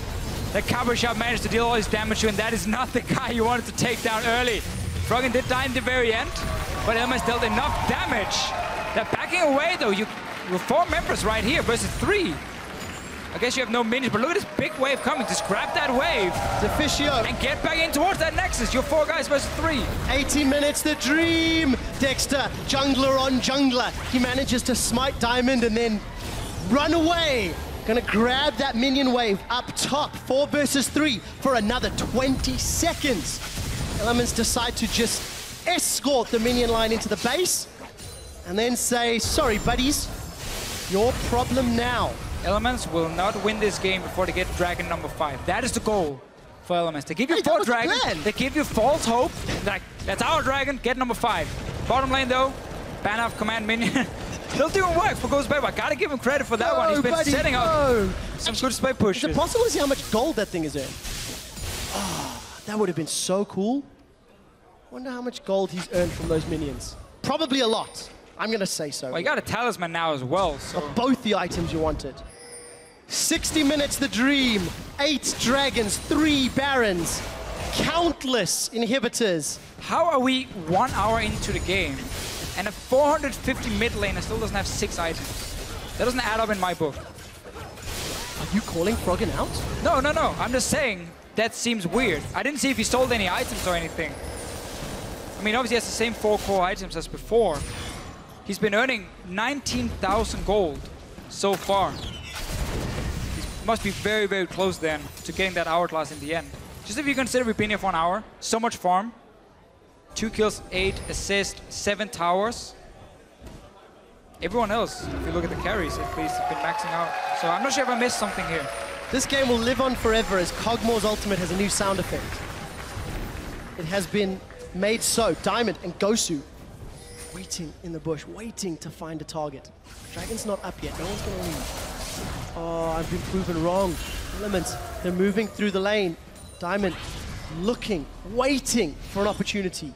[SPEAKER 2] that Cabochon managed to deal all his damage to, and that is not the guy you wanted to take down early. Froggen did die in the very end, but Elements dealt enough damage. They're backing away though. You with 4 members right here versus 3. I guess you have no minions, but look at this big wave coming. Just grab that wave.
[SPEAKER 1] Deficio.
[SPEAKER 2] And get back in towards that Nexus. You're 4 guys versus 3.
[SPEAKER 1] 18 minutes, the dream. Dexter, jungler on jungler. He manages to smite Diamond and then run away. Gonna grab that minion wave up top. 4 versus 3 for another 20 seconds. Elements decide to just escort the minion line into the base and then say, sorry, buddies, your problem now.
[SPEAKER 2] Elements will not win this game before they get Dragon number 5. That is the goal for Elements. They give you 4 dragons, they give you false hope. Like, that's our dragon, get number 5. Bottom lane though, ban off command minion. Still doing work for Ghost Babe. I gotta give him credit for that one. He's been setting up some good spray pushes.
[SPEAKER 1] Is it possible to see how much gold that thing is in? Oh, that would have been so cool. Wonder how much gold he's earned from those minions. Probably a lot. I'm gonna say so.
[SPEAKER 2] Well, you got a talisman now as well, so...
[SPEAKER 1] Both the items you wanted. 60 minutes the dream. 8 dragons, 3 barons, countless inhibitors.
[SPEAKER 2] How are we 1 hour into the game and a 450 mid laner still doesn't have 6 items? That doesn't add up in my book.
[SPEAKER 1] Are you calling Froggen out?
[SPEAKER 2] No. I'm just saying that seems weird. I didn't see if he sold any items or anything. I mean, obviously he has the same 4 core items as before. He's been earning 19,000 gold so far. He must be very, very close then to getting that hourglass in the end. Just if you consider we've been here for an hour, so much farm. 2 kills, 8 assists, 7 towers. Everyone else, if you look at the carries, at least have been maxing out. So I'm not sure if I missed something here.
[SPEAKER 1] This game will live on forever as Kog'Maw's ultimate has a new sound effect. It has been made so. Diamond and Gosu waiting in the bush, waiting to find a target. Dragon's not up yet, no one's gonna leave. Oh, I've been proven wrong. Elements, they're moving through the lane. Diamond looking, waiting for an opportunity.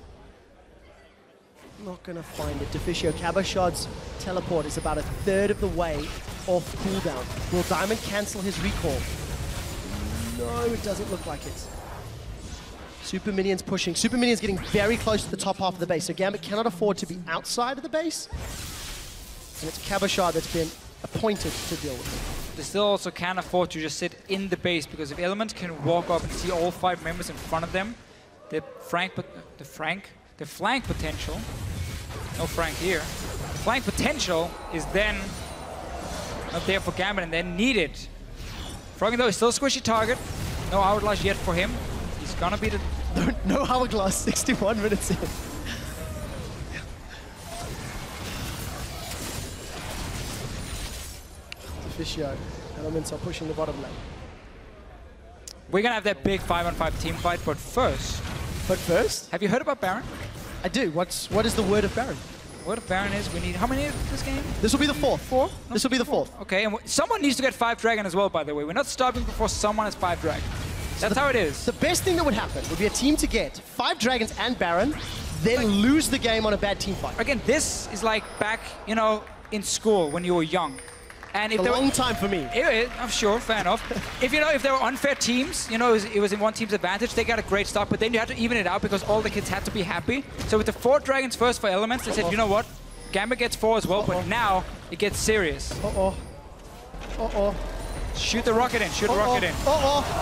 [SPEAKER 1] Not gonna find it. Deficio, Cabochard's teleport is about 1/3 of the way off cooldown. Will Diamond cancel his recall? No, it doesn't look like it. Super Minions pushing. Super Minions getting very close to the top half of the base, so Gambit cannot afford to be outside of the base. And it's Cabochard that's been appointed to deal with it.
[SPEAKER 2] They still also can't afford to just sit in the base, because if Elements can walk up and see all 5 members in front of them, the flank potential, no Frank here, flank potential is then not there for Gambit and then needed. Froggen though is still a squishy target, no hourglass yet for him. He's gonna be the...
[SPEAKER 1] No hourglass, 61 minutes in. Deficio, Elements are pushing the bottom lane.
[SPEAKER 2] We're gonna have that big 5-on-5 team fight, but first... Have you heard about Baron?
[SPEAKER 1] I do. What is the word of Baron?
[SPEAKER 2] Word of Baron is we need... How many of this game?
[SPEAKER 1] This will be the 4th.
[SPEAKER 2] 4?
[SPEAKER 1] This will be the 4th.
[SPEAKER 2] Okay, and someone needs to get 5 dragon as well, by the way. We're not stopping before someone has 5 dragon. That's how it is.
[SPEAKER 1] The best thing that would happen would be a team to get 5 dragons and Baron, then lose the game on a bad team fight.
[SPEAKER 2] Again, this is like back, you know, in school when you were young. And if
[SPEAKER 1] a long time for me.
[SPEAKER 2] I'm sure, fair enough. If there were unfair teams, you know, it was in one team's advantage, they got a great start, but then you had to even it out because all the kids had to be happy. So with the 4 dragons first for Elements, they said, you know what? Gambit gets 4 as well, but now it gets serious. Shoot the rocket in, shoot the rocket in.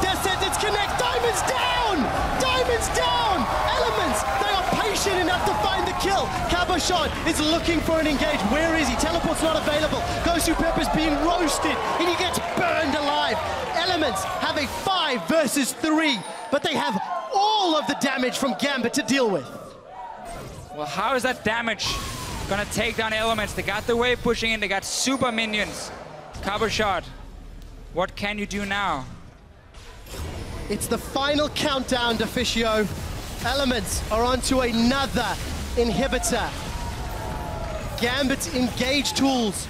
[SPEAKER 1] Death Sentence connect, Diamond's down! Diamond's down! Elements, they are patient enough to find the kill. Cabochard is looking for an engage. Where is he? Teleport's not available. Gosu Pepper's being roasted, and he gets burned alive. Elements have a 5 versus 3, but they have all of the damage from Gambit to deal with.
[SPEAKER 2] Well, how is that damage gonna take down Elements? They got the wave pushing in, they got super minions. Cabochard, what can you do now?
[SPEAKER 1] It's the final countdown, Deficio. Elements are onto another inhibitor. Gambit's engage tools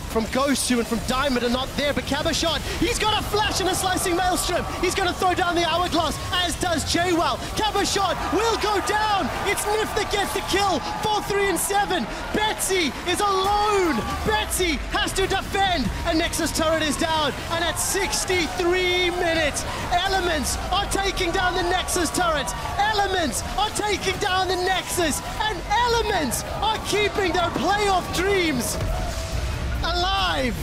[SPEAKER 1] from Gosu and from Diamond are not there, but Cabochard, he's got a flash and a slicing maelstrom. He's going to throw down the hourglass, as does Jaywell. Cabochard will go down. It's Nif that gets the kill. 4, 3, and 7. Betsy is alone. Betsy has to defend. A Nexus turret is down, and at 63 minutes, Elements are taking down the Nexus turret. Elements are taking down the Nexus, and Elements are keeping their playoff dreams alive,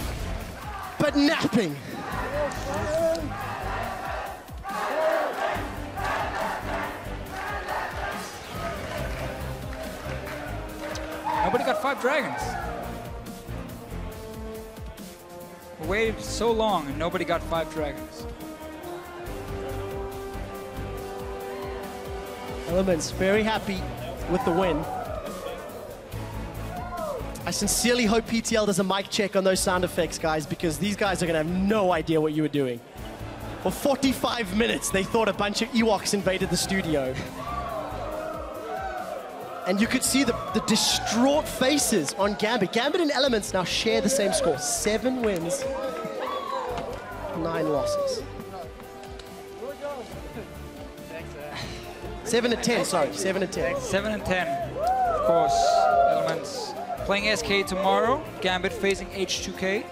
[SPEAKER 1] but napping.
[SPEAKER 2] Nobody got 5 dragons. We waited so long and nobody got 5 dragons.
[SPEAKER 1] Elements very happy with the win. I sincerely hope PTL does a mic check on those sound effects, guys, because these guys are going to have no idea what you were doing. For 45 minutes, they thought a bunch of Ewoks invaded the studio. And you could see the distraught faces on Gambit. Gambit and Elements now share the same score. 7 wins, 9 losses. 7 and 10, sorry, 7 and 10.
[SPEAKER 2] 7 and 10, of course, Elements. Playing SK tomorrow, Gambit facing H2K.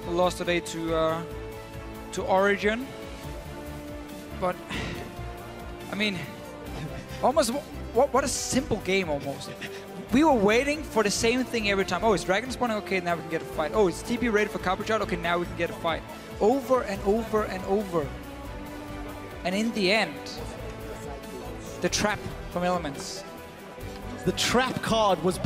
[SPEAKER 2] Lost today to Origin. But, I mean, almost, what a simple game almost. We were waiting for the same thing every time. Oh, it's Dragon spawning? Okay, now we can get a fight. Oh, it's TP ready for Copper Shot? Okay, now we can get a fight. Over and over and over. And in the end, the trap from Elements.
[SPEAKER 1] The trap card was